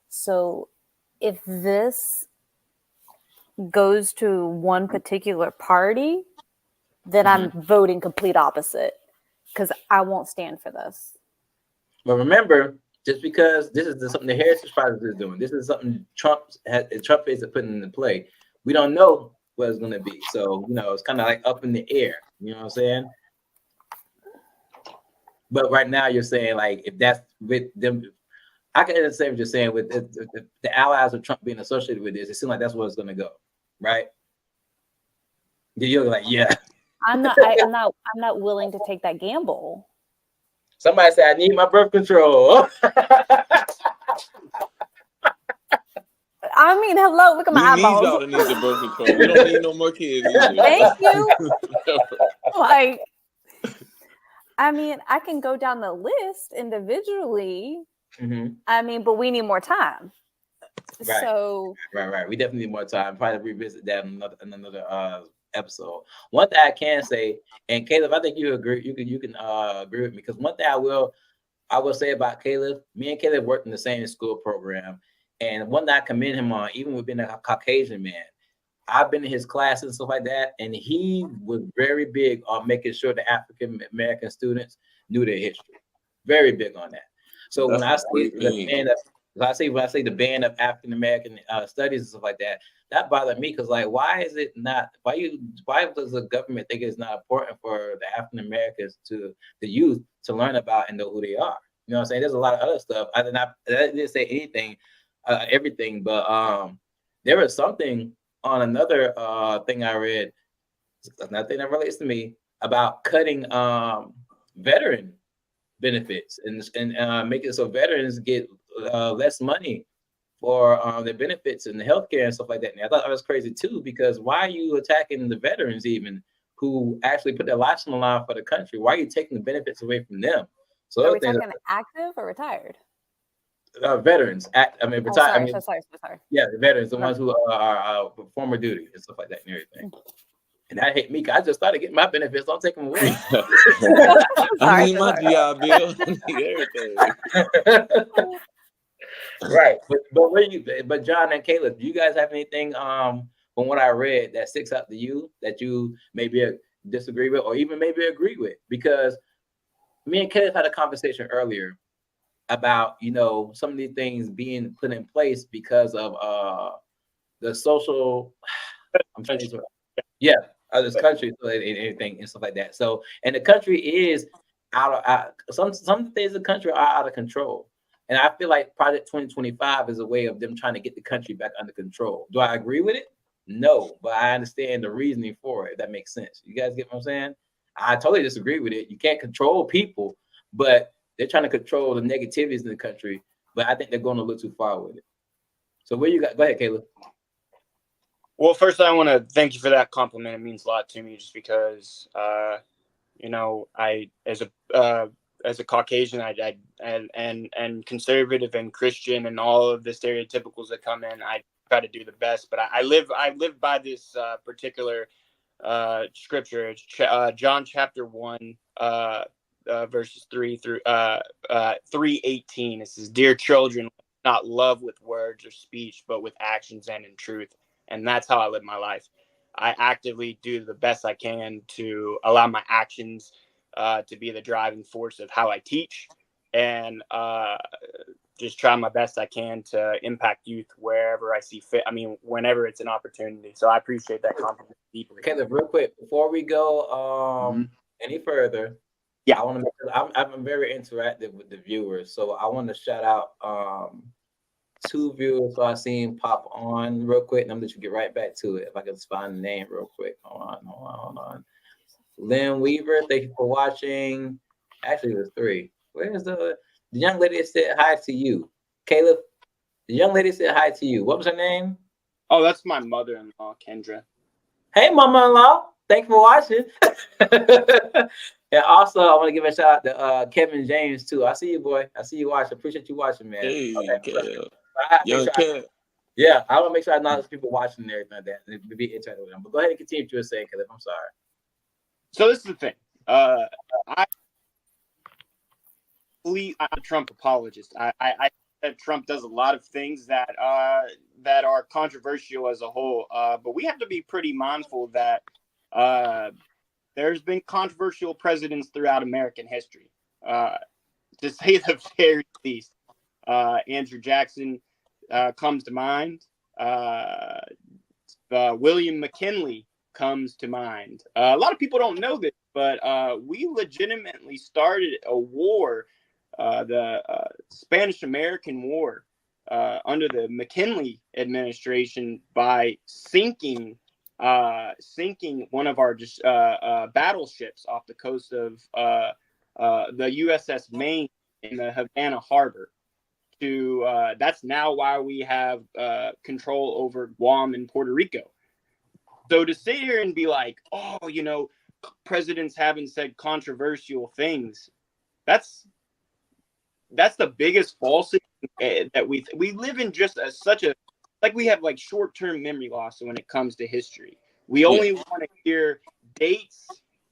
So if this goes to one particular party, then I'm voting complete opposite, because I won't stand for this. But remember, just because this is something the Heritage Project is doing, this is something Trump is putting into play. We don't know what it's going to be. So, it's kind of like up in the air. You know what I'm saying? But right now you're saying, like, if that's with them, I can understand what you're saying with the allies of Trump being associated with this. It seems like that's where it's going to go, right? You're like, yeah. I'm not willing to take that gamble. Somebody said, I need my birth control. I mean, hello, look at my eyeballs. We need y'all to need the birth control. We don't need no more kids either. Thank you. Like, I mean, I can go down the list individually. Mm-hmm. I mean, but we need more time. Right. So right. We definitely need more time. Probably revisit that in another episode. One thing I can say, and Caleb, I think you agree. You can agree with me, because one thing I will I will say about Caleb, me and Caleb worked in the same school program. And one that I commend him on, even with being a Caucasian man, I've been in his classes and stuff like that, and he was very big on making sure the African American students knew their history. Very big on that. So That's when I a say great the thing. band of, when I say the band of African American studies and stuff like that, that bothered me because like, why is it not? Why does the government think it's not important for the African Americans to the youth to learn about and know who they are? You know what I'm saying? There's a lot of other stuff. I didn't say anything, everything, but there was something on another thing I read, another thing that relates to me about cutting veteran benefits and making it so veterans get less money for their benefits and the healthcare and stuff like that. And I thought that was crazy too, because why are you attacking the veterans even who actually put their lives on the line for the country? Why are you taking the benefits away from them? So Are other we things, talking active or retired? veterans, Oh, retired. sorry, sorry. Yeah, the veterans, the No. ones who are former duty and stuff like that and everything. And that hit me. 'Cause I just started getting my benefits. Don't take them away. I need my GI Bill. I need everything. Right. But John and Caleb, do you guys have anything from what I read that sticks out to you that you maybe disagree with or even maybe agree with? Because me and Caleb had a conversation earlier about, some of these things being put in place because of the social I'm trying to of this country and anything and stuff like that. So, and the country is some things in the country are out of control. And I feel like Project 2025 is a way of them trying to get the country back under control. Do I agree with it? No, but I understand the reasoning for it. If that makes sense. You guys get what I'm saying? I totally disagree with it. You can't control people, but they're trying to control the negativities in the country. But I think they're going a little too far with it. So where you got? Go ahead, Caleb. Well, first, I want to thank you for that compliment. It means a lot to me, just because, I as a Caucasian, and conservative and Christian and all of the stereotypicals that come in, I try to do the best. But I live by this particular scripture. It's John chapter 1, verses 3 through 3:18. It says, "Dear children, not love with words or speech, but with actions and in truth." And that's how I live my life. I actively do the best I can to allow my actions to be the driving force of how I teach, and just try my best I can to impact youth wherever I see fit. I mean, whenever it's an opportunity. So I appreciate that compliment deeply. Caleb, real quick, before we go any further, I want to. I'm very interactive with the viewers, so I want to shout out 2 viewers who I seen pop on real quick, and I'm going to get right back to it if I can just find the name real quick. Hold on. Lynn Weaver, thank you for watching. Actually, it was 3. Where's the young lady that said hi to you? Caleb, the young lady said hi to you. What was her name? Oh, that's my mother-in-law, Kendra. Hey, mama-in-law. Thanks for watching. And also, I want to give a shout out to Kevin James, too. I see you, boy. I see you watching. Appreciate you watching, man. Hey, Okay. young Kev. I want to make sure I acknowledge people watching and everything like that. And be interactive with them. But go ahead and continue what you were saying, Caleb. I'm sorry. So this is the thing. I'm a Trump apologist. I think that Trump does a lot of things that are controversial as a whole. But we have to be pretty mindful that there's been controversial presidents throughout American history, to say the very least. Andrew Jackson comes to mind. William McKinley comes to mind. A lot of people don't know this, but we legitimately started a war, the Spanish-American War, under the McKinley administration by sinking one of our battleships off the coast of the USS Maine in the Havana Harbor. That's now why we have control over Guam and Puerto Rico. So to sit here and be like, oh, presidents haven't said controversial things, that's the biggest falsity that we live in. Just we have like short-term memory loss when it comes to history. We only want to hear dates.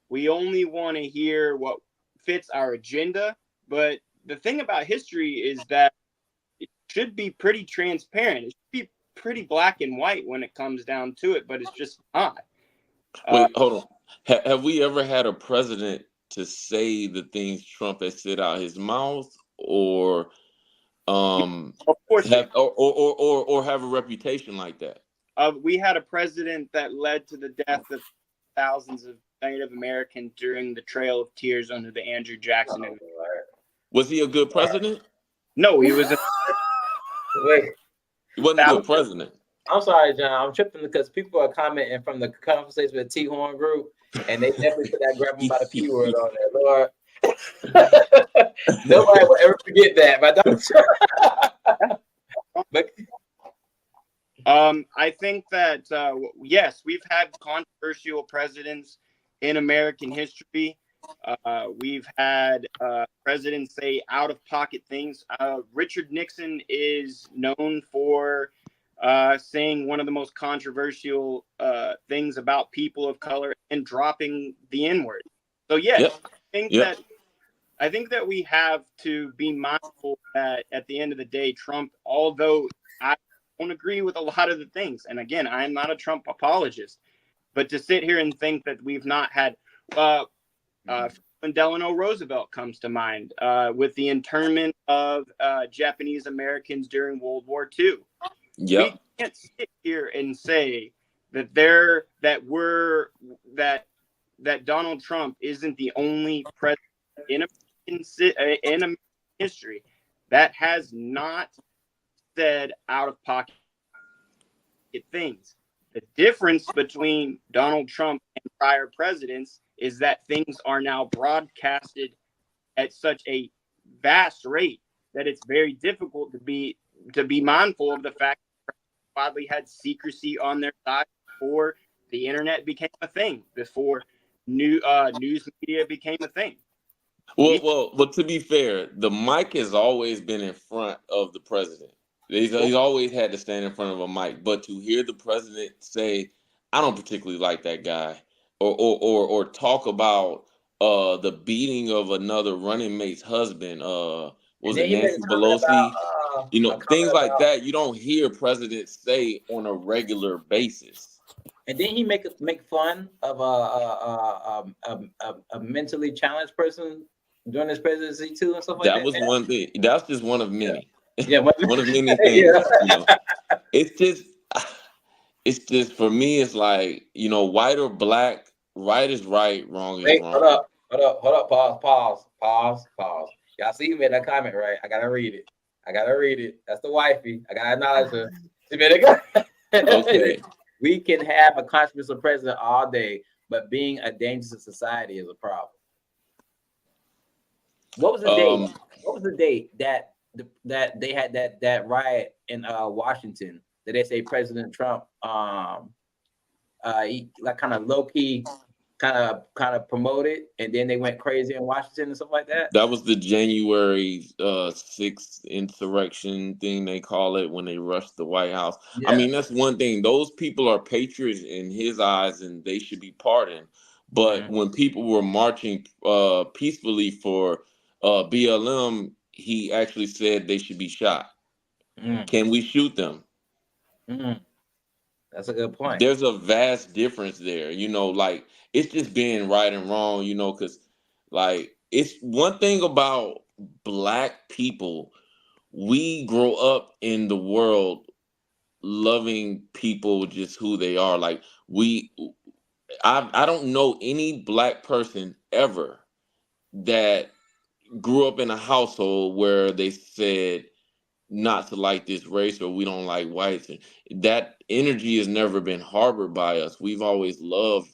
We only want to hear what fits our agenda. But the thing about history is that it should be pretty transparent. It should be pretty black and white when it comes down to it, but it's just not. Wait, hold on. Have we ever had a president to say the things Trump has said out his mouth, or Of course, or have a reputation like that? we had a president that led to the death of thousands of Native Americans during the Trail of Tears under the Andrew Jackson administration. Was he a good president? No, he was a Wait, He wasn't a good president. I'm sorry, John. I'm tripping because people are commenting from the conversation with T-Horne group, and they definitely put that grab him by the P word on there. Lord, nobody will ever forget that. But I think that yes, we've had controversial presidents in American history. We've had presidents say out-of-pocket things. Richard Nixon is known for saying one of the most controversial things about people of color and dropping the N-word. So yes, Yep. I think that we have to be mindful that at the end of the day, Trump, although I don't agree with a lot of the things, and again, I am not a Trump apologist, but to sit here and think that we've not had when Delano Roosevelt comes to mind with the internment of Japanese Americans during World War II. Yep. We can't sit here and say that that Donald Trump isn't the only president in American history that has not said out of pocket things. The difference between Donald Trump and prior presidents is that things are now broadcasted at such a vast rate that it's very difficult to be mindful of the fact that widely had secrecy on their side before the internet became a thing, before news media became a thing. Well, to be fair, the mic has always been in front of the president. He's always had to stand in front of a mic. But to hear the president say, "I don't particularly like that guy," or talk about the beating of another running mate's husband, was it Nancy Pelosi? Things like that you don't hear presidents say on a regular basis. And didn't he make fun of a mentally challenged person during his presidency too, and stuff like that? That was one thing. That's just one of many. Yeah, one of many things. It's just for me. It's like, white or black. Right is right. Wrong is wrong. Hold up. Pause. Y'all see who made that comment, right? I gotta read it. That's the wifey. I gotta acknowledge her. Okay. We can have a controversial president all day, but being a danger to society is a problem. What was the date? What was the date that they had that riot in Washington? That they say President Trump he like kind of low key kind of promoted, and then they went crazy in Washington and stuff like that? That was the January 6th insurrection thing, they call it, when they rushed the White House. Yeah. I mean, that's one thing. Those people are patriots in his eyes, and they should be pardoned. But when people were marching peacefully for BLM, he actually said they should be shot. Can we shoot them? That's a good point. There's a vast difference there, like it's just being right and wrong, because like it's one thing about Black people. We grow up in the world loving people just who they are. Like I don't know any Black person ever that grew up in a household where they said not to like this race or we don't like whites. That energy has never been harbored by us. We've always loved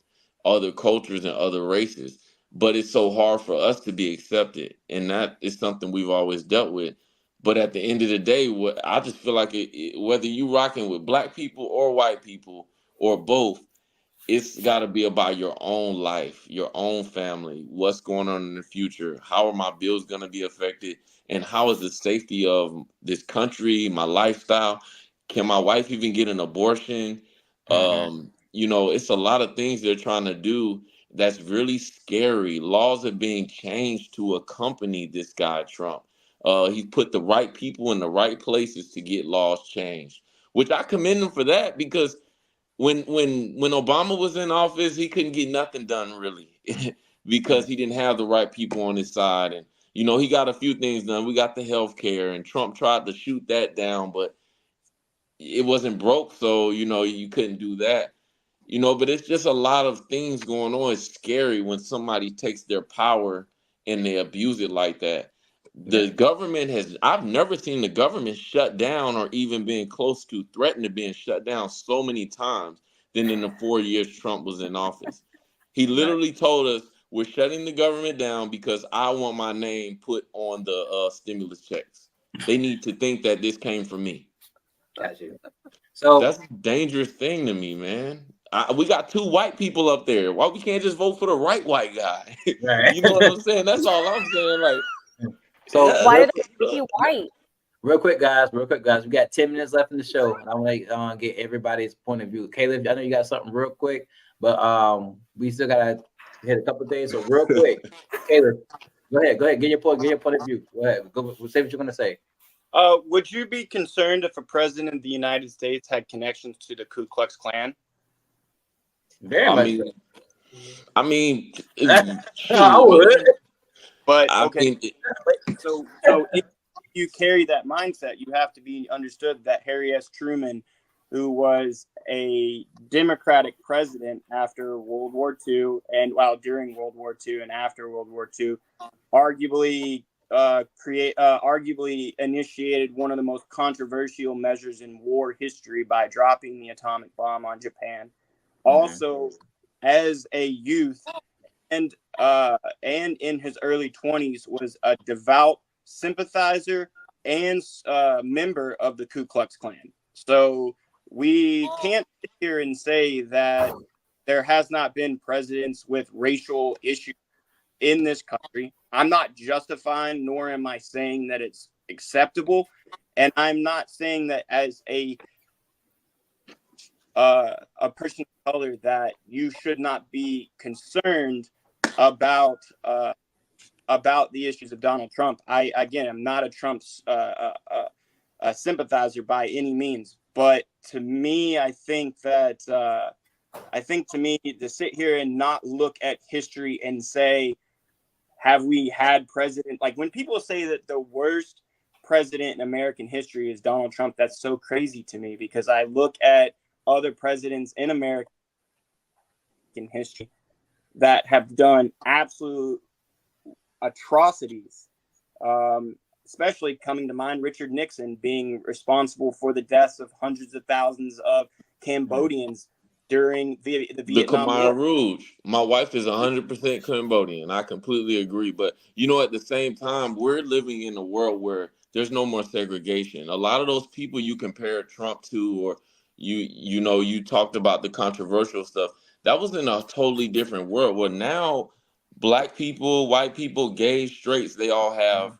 other cultures and other races, but it's so hard for us to be accepted, and that is something we've always dealt with. But at the end of the day, I just feel like whether you rocking with Black people or white people or both, it's got to be about your own life, your own family, what's going on in the future, how are my bills going to be affected, and how is the safety of this country, my lifestyle? Can my wife even get an abortion? It's a lot of things they're trying to do that's really scary. Laws are being changed to accompany this guy, Trump. He put the right people in the right places to get laws changed, which I commend him for that, because when Obama was in office, he couldn't get nothing done really because he didn't have the right people on his side. And he got a few things done. We got the health care, and Trump tried to shoot that down, but it wasn't broke, so you couldn't do that. But it's just a lot of things going on. It's scary when somebody takes their power and they abuse it like that. The government I've never seen the government shut down or even been close to threatened to being shut down so many times than in the 4 years Trump was in office. He literally told us, we're shutting the government down because I want my name put on the stimulus checks. They need to think that this came from me. Got you. So that's a dangerous thing to me, man. We got 2 white people up there. Why we can't just vote for the right white guy? Right. You know what I'm saying? That's all I'm saying. Like, so why did it be white? Real quick, guys. We got 10 minutes left in the show, and I want to get everybody's point of view. Caleb, I know you got something real quick, but we still gotta hit a couple things. So real quick, Caleb, go ahead. Get your point of view. Go ahead. Say what you're gonna say. Would you be concerned if a president of the United States had connections to the Ku Klux Klan? Very much. I mean, I would. But okay, so if you carry that mindset, you have to be understood that Harry S. Truman, who was a Democratic president after World War II, and during World War II and after World War II, arguably initiated one of the most controversial measures in war history by dropping the atomic bomb on Japan. Also, as a youth and in his early 20s, was a devout sympathizer and member of the Ku Klux Klan. So we can't sit here and say that there has not been presidents with racial issues in this country. I'm not justifying, nor am I saying that it's acceptable. And I'm not saying that as a person of color that you should not be concerned about the issues of Donald Trump. I'm not a Trump sympathizer by any means, but to me, I think to sit here and not look at history and say, have we had president? Like when people say that the worst president in American history is Donald Trump, that's so crazy to me, because I look at other presidents in American history that have done absolute atrocities, especially coming to mind Richard Nixon being responsible for the deaths of hundreds of thousands of Cambodians during the Vietnam Khmer War. Rouge. My wife is 100% Cambodian. I completely agree. But, at the same time, we're living in a world where there's no more segregation. A lot of those people you compare Trump to, or you talked about the controversial stuff, that was in a totally different world. Where now Black people, white people, gays, straights, they all have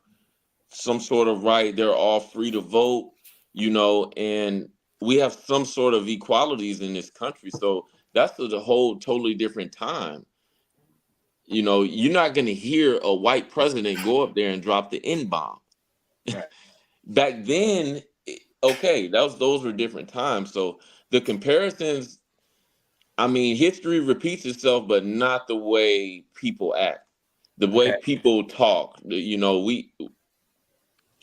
some sort of right. They're all free to vote, and we have some sort of equalities in this country. So that's a whole totally different time. You're not going to hear a white president go up there and drop the N-bomb. Right. Back then, those were different times. So the comparisons, history repeats itself, but not the way people act, the way people talk.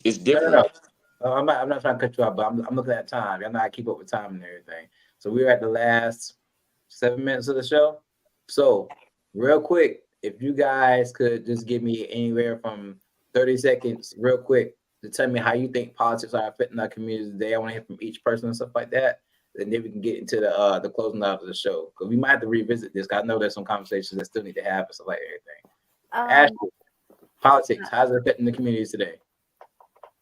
It's different. No. I'm not trying to cut you off, but I'm looking at time. Y'all know I keep up with time and everything. So we're at the last 7 minutes of the show. So real quick, if you guys could just give me anywhere from 30 seconds, real quick, to tell me how you think politics are affecting our community today. I want to hear from each person and stuff like that. And then we can get into the closing out of the show, because we might have to revisit this. I know there's some conversations that still need to happen, so like everything. Ashley, politics, how's it affecting the communities today?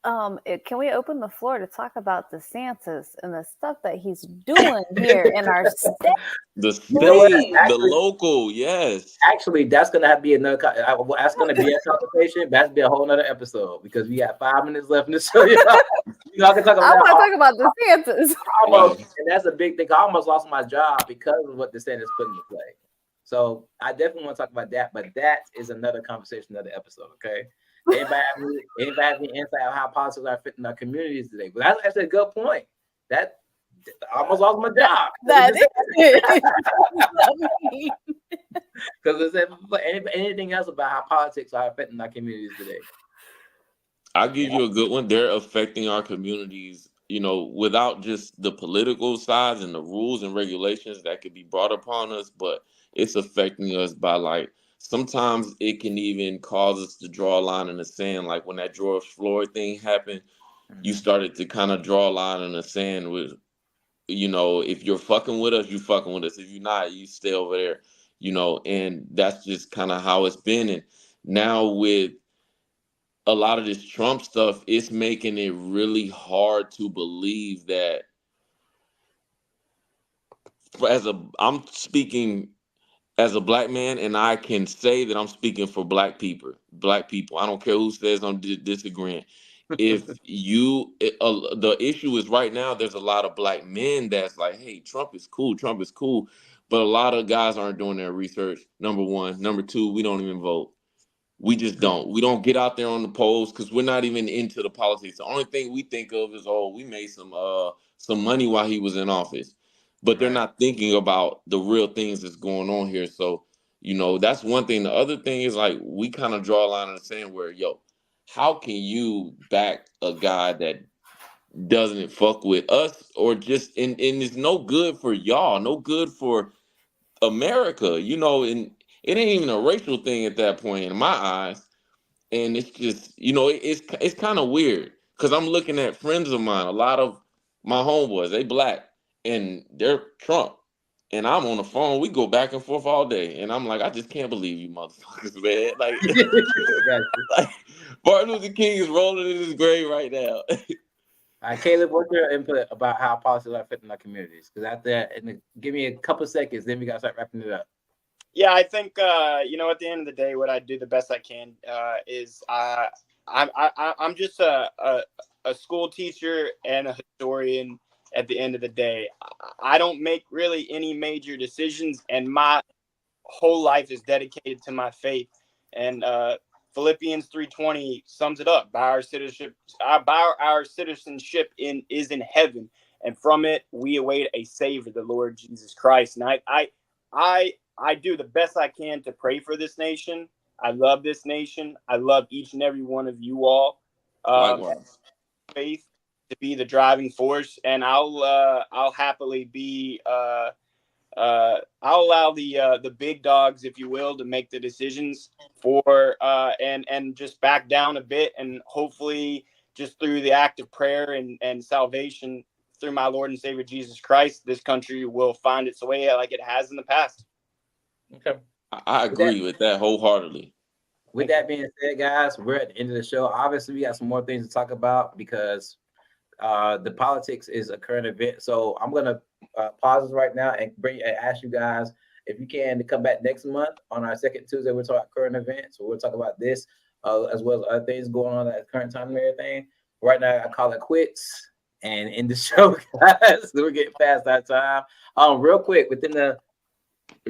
Can we open the floor to talk about DeSantis and the stuff that he's doing here in our state? The local, yes. Actually, that's gonna have to be another. That's gonna be a conversation. That's be a whole nother episode, because we got 5 minutes left in the show. I can talk about. I want to talk about DeSantis. And that's a big thing. I almost lost my job because of what DeSantis put into play. So I definitely want to talk about that, but that is another conversation, another episode. Okay. Anybody have any insight on how politics are affecting our communities today? But that's a good point. That I almost lost my job. That is it. Because anything else about how politics are affecting our communities today? I'll give you a good one. They're affecting our communities, without just the political sides and the rules and regulations that could be brought upon us, but it's affecting us by, like, sometimes it can even cause us to draw a line in the sand. Like when that George Floyd thing happened, you started to kind of draw a line in the sand with, if you're fucking with us, you fucking with us. If you're not, you stay over there, and that's just kind of how it's been. And now with a lot of this Trump stuff, it's making it really hard to believe that I'm speaking as a black man, and I can say that I'm speaking for black people. I don't care who says I'm disagreeing. If the issue is right now, there's a lot of black men that's like, hey, Trump is cool. But a lot of guys aren't doing their research, number one. Number two, we don't even vote. We just don't. We don't get out there on the polls because we're not even into the politics. The only thing we think of is, we made some money while he was in office. But they're not thinking about the real things that's going on here. So, that's one thing. The other thing is, like, we kind of draw a line in the sand where, how can you back a guy that doesn't fuck with us or just and it's no good for y'all, no good for America, and it ain't even a racial thing at that point in my eyes. And it's just, it's kind of weird because I'm looking at friends of mine, a lot of my homeboys, they black and they're Trump. And I'm on the phone. We go back and forth all day. And I'm like, I just can't believe you motherfuckers, man. Like, like Martin Luther King is rolling in his grave right now. All right, Caleb, what's your input about how politics are affecting our communities? Because after that, give me a couple seconds, then we got to start wrapping it up. Yeah, I think at the end of the day, what I do the best I can is I'm just a school teacher and a historian. At the end of the day, I don't make really any major decisions, and my whole life is dedicated to my faith. And Philippians 3:20 sums it up: our citizenship is in heaven, and from it we await a Savior, the Lord Jesus Christ. And I do the best I can to pray for this nation. I love this nation. I love each and every one of you all. Faith to be the driving force, and I'll happily be I'll allow the big dogs, if you will, to make the decisions for and just back down a bit, and hopefully just through the act of prayer and salvation through my Lord and Savior Jesus Christ, this country will find its way like it has in the past. Okay, I agree with that wholeheartedly. With that being said, guys, we're at the end of the show. Obviously, we got some more things to talk about because the politics is a current event. So I'm gonna pause this right now and ask you guys if you can to come back next month on our second Tuesday. We'll talk about current events. So we'll talk about this as well as other things going on at the current time and everything. Right now, I call it quits and end the show, guys. We're getting past our time. Real quick, if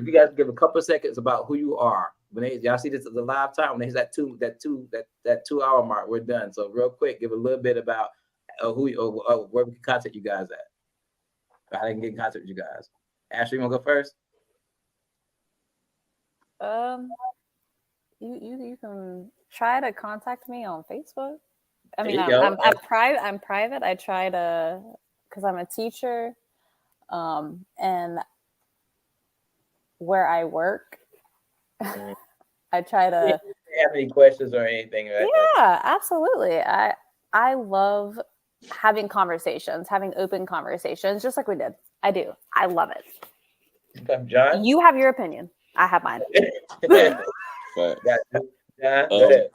you guys give a couple of seconds about who you are. Y'all see this as a live time, when they hit that 2 hour mark, we're done. So real quick, give a little bit about where we can contact you guys at. How they can get in contact with you guys. Ashley, you want to go first? You can try to contact me on Facebook. I mean, I'm private. I try to, because I'm a teacher, and where I work, I try to. If you have any questions or anything? Right? Yeah, absolutely. I love having conversations, having open conversations, just like we did. I do. I love it. Okay, John? You have your opinion. I have mine.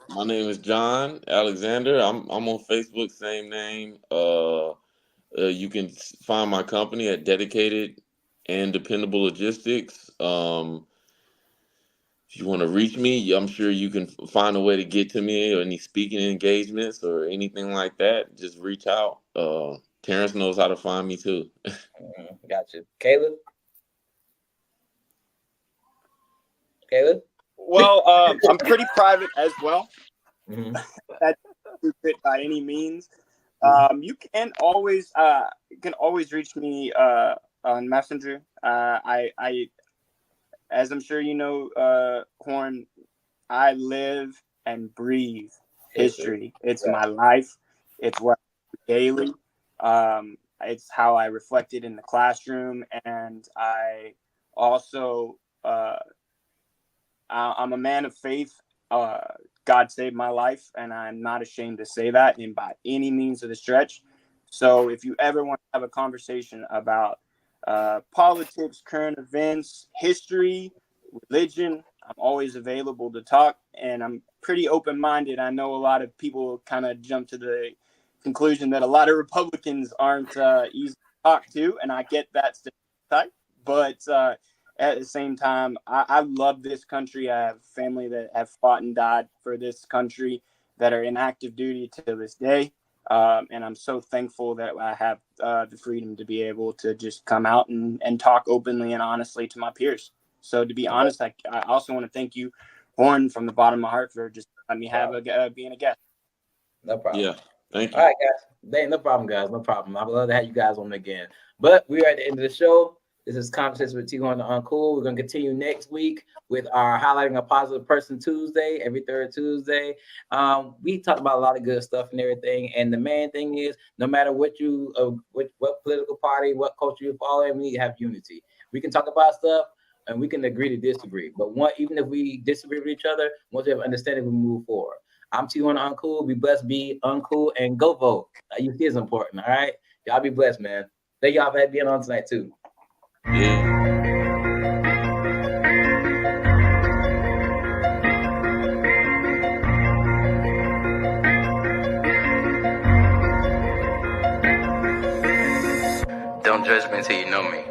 My name is John Alexander. I'm on Facebook, same name. You can find my company at Dedicated and Dependable Logistics. If you want to reach me, I'm sure you can find a way to get to me, or any speaking engagements or anything like that. Just reach out. Terrence knows how to find me too. Gotcha. Caleb? Well, I'm pretty private as well. Mhm. That's not a secret by any means. You can always reach me on Messenger. I as I'm sure you know, Horn, I live and breathe history. It's my life. It's what I do daily. It's how I reflect it in the classroom, and I also I'm a man of faith. God saved my life, and I'm not ashamed to say that in by any means of the stretch. So if you ever want to have a conversation about politics, current events, history, religion, I'm always available to talk, and I'm pretty open-minded. I know a lot of people kind of jump to the conclusion that a lot of Republicans aren't easy to talk to, and I get that stereotype, but at the same time, I love this country. I have family that have fought and died for this country that are in active duty to this day. And I'm so thankful that I have the freedom to be able to just come out and talk openly and honestly to my peers. So to be honest, I also want to thank you, Horn, from the bottom of my heart for just letting me have being a guest. No problem. Yeah, thank you. All right, guys. No problem, guys. No problem. I would love to have you guys on again. But we are at the end of the show. This is Conversations with T-Horne the Uncool. We're going to continue next week with our Highlighting a Positive Person Tuesday, every third Tuesday. We talk about a lot of good stuff and everything. And the main thing is, no matter what what political party, what culture you follow, we need to have unity. We can talk about stuff and we can agree to disagree. But even if we disagree with each other, once we have understanding, we move forward. I'm T-Horne the Uncool. Be blessed, be uncool, and go vote. You see, it's important, all right? Y'all be blessed, man. Thank y'all for being on tonight, too. Yeah. Don't judge me until you know me.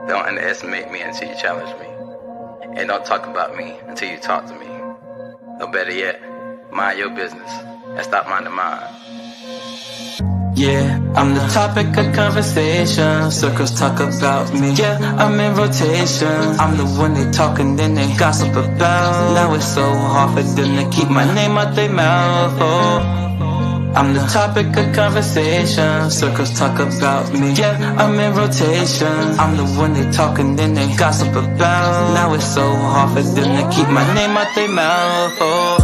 Don't underestimate me until you challenge me. And don't talk about me until you talk to me. Or better yet, mind your business and stop minding mine. Yeah, I'm the topic of conversation. Circles talk about me. Yeah, I'm in rotation. I'm the one they talk and then they gossip about. Now it's so hard for them to keep my name out their mouth. Oh, I'm the topic of conversation. Circles talk about me. Yeah, I'm in rotation. I'm the one they talk and then they gossip about. Now it's so hard for them to keep my name out their mouth. Oh,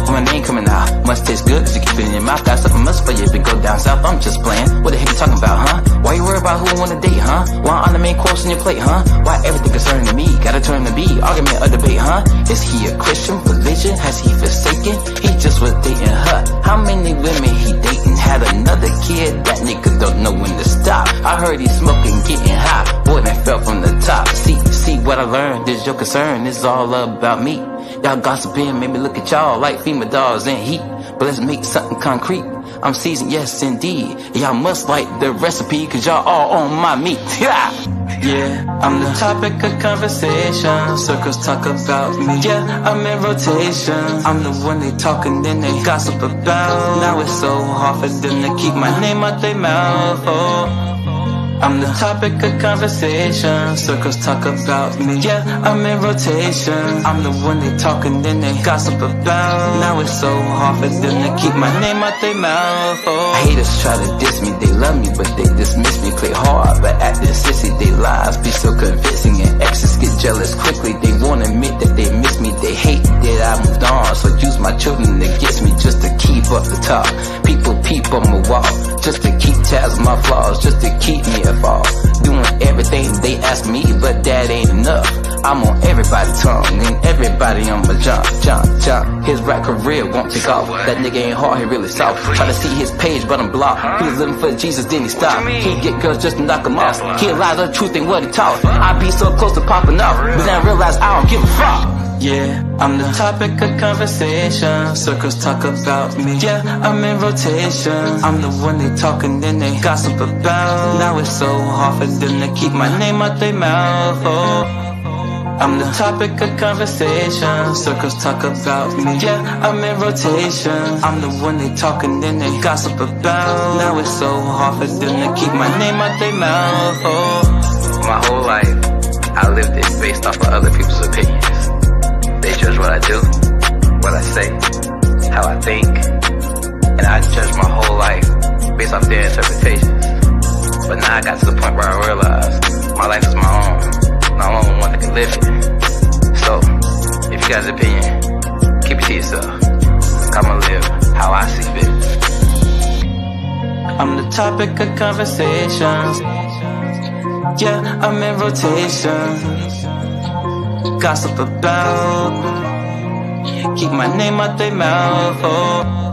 my name coming out must taste good if you keep it in your mouth. Got something must for you if you go down south. I'm just playing. What the heck you talking about, huh? Why you worry about who I wanna date, huh? Why I'm the main course on your plate, huh? Why everything concerning me gotta turn to be argument or debate, huh? Is he a Christian religion? Has he forsaken? He just was dating her. How many women he dating? Had another kid? That nigga don't know when to stop. I heard he smoking, getting high. Boy, that fell from the top. See what I learned. This your concern. It's all about me. Y'all gossiping made me look at y'all like female dogs in heat. But let's make something concrete. I'm seasoned, yes indeed. Y'all must like the recipe, cause y'all all on my meat. Yeah, I'm the topic of conversation. Circles talk about me. Yeah, I'm in rotation. I'm the one they talk and then they gossip about. Now it's so hard for them to keep my name out their mouth. Oh, I'm the topic of conversation. Circles talk about me. Yeah, I'm in rotation. I'm the one they talk and then they gossip about. Now it's so hard for them to keep my name out their mouth. Oh, haters try to diss me, they love me, but they dismiss me. Play hard, but acting sissy. They lies be so convincing, and exes get jealous quickly. They won't admit that they miss me. They hate that I moved on, so use my children against me just to keep up the talk. People peep on my wall just to keep tabs on my flaws, just to keep me involved. Doing everything they ask me, but that ain't enough. I'm on everybody's tongue and everybody on my jump. His rap career won't take off. That nigga ain't hard, he really soft. Try to see his page, but I'm blocked. He was living for Jesus, then he stopped. He get girls just to knock him off. He lies, the truth ain't what he taught. I be so close to popping off, but then I realize I don't give a fuck. Yeah, I'm the topic of conversation. Circles talk about me. Yeah, I'm in rotation. I'm the one they talk and then they gossip about. Now it's so hard for them to keep my name out their mouth. Oh, I'm the topic of conversation. Circles talk about me. Yeah, I'm in rotation. I'm the one they talk and then they gossip about. Now it's so hard for them to keep my name out their mouth. Oh, My whole life, I lived it based off of other people's opinions. They judge what I do, what I say, how I think, and I judge my whole life based off their interpretations. But now I got to the point where I realize my life is my own, and I'm the only one that can live it. So, if you got an opinion, keep it to yourself. I'ma live how I see fit. I'm the topic of conversations. Yeah, I'm in rotation. Gossip about. Keep my name out their mouth. Oh.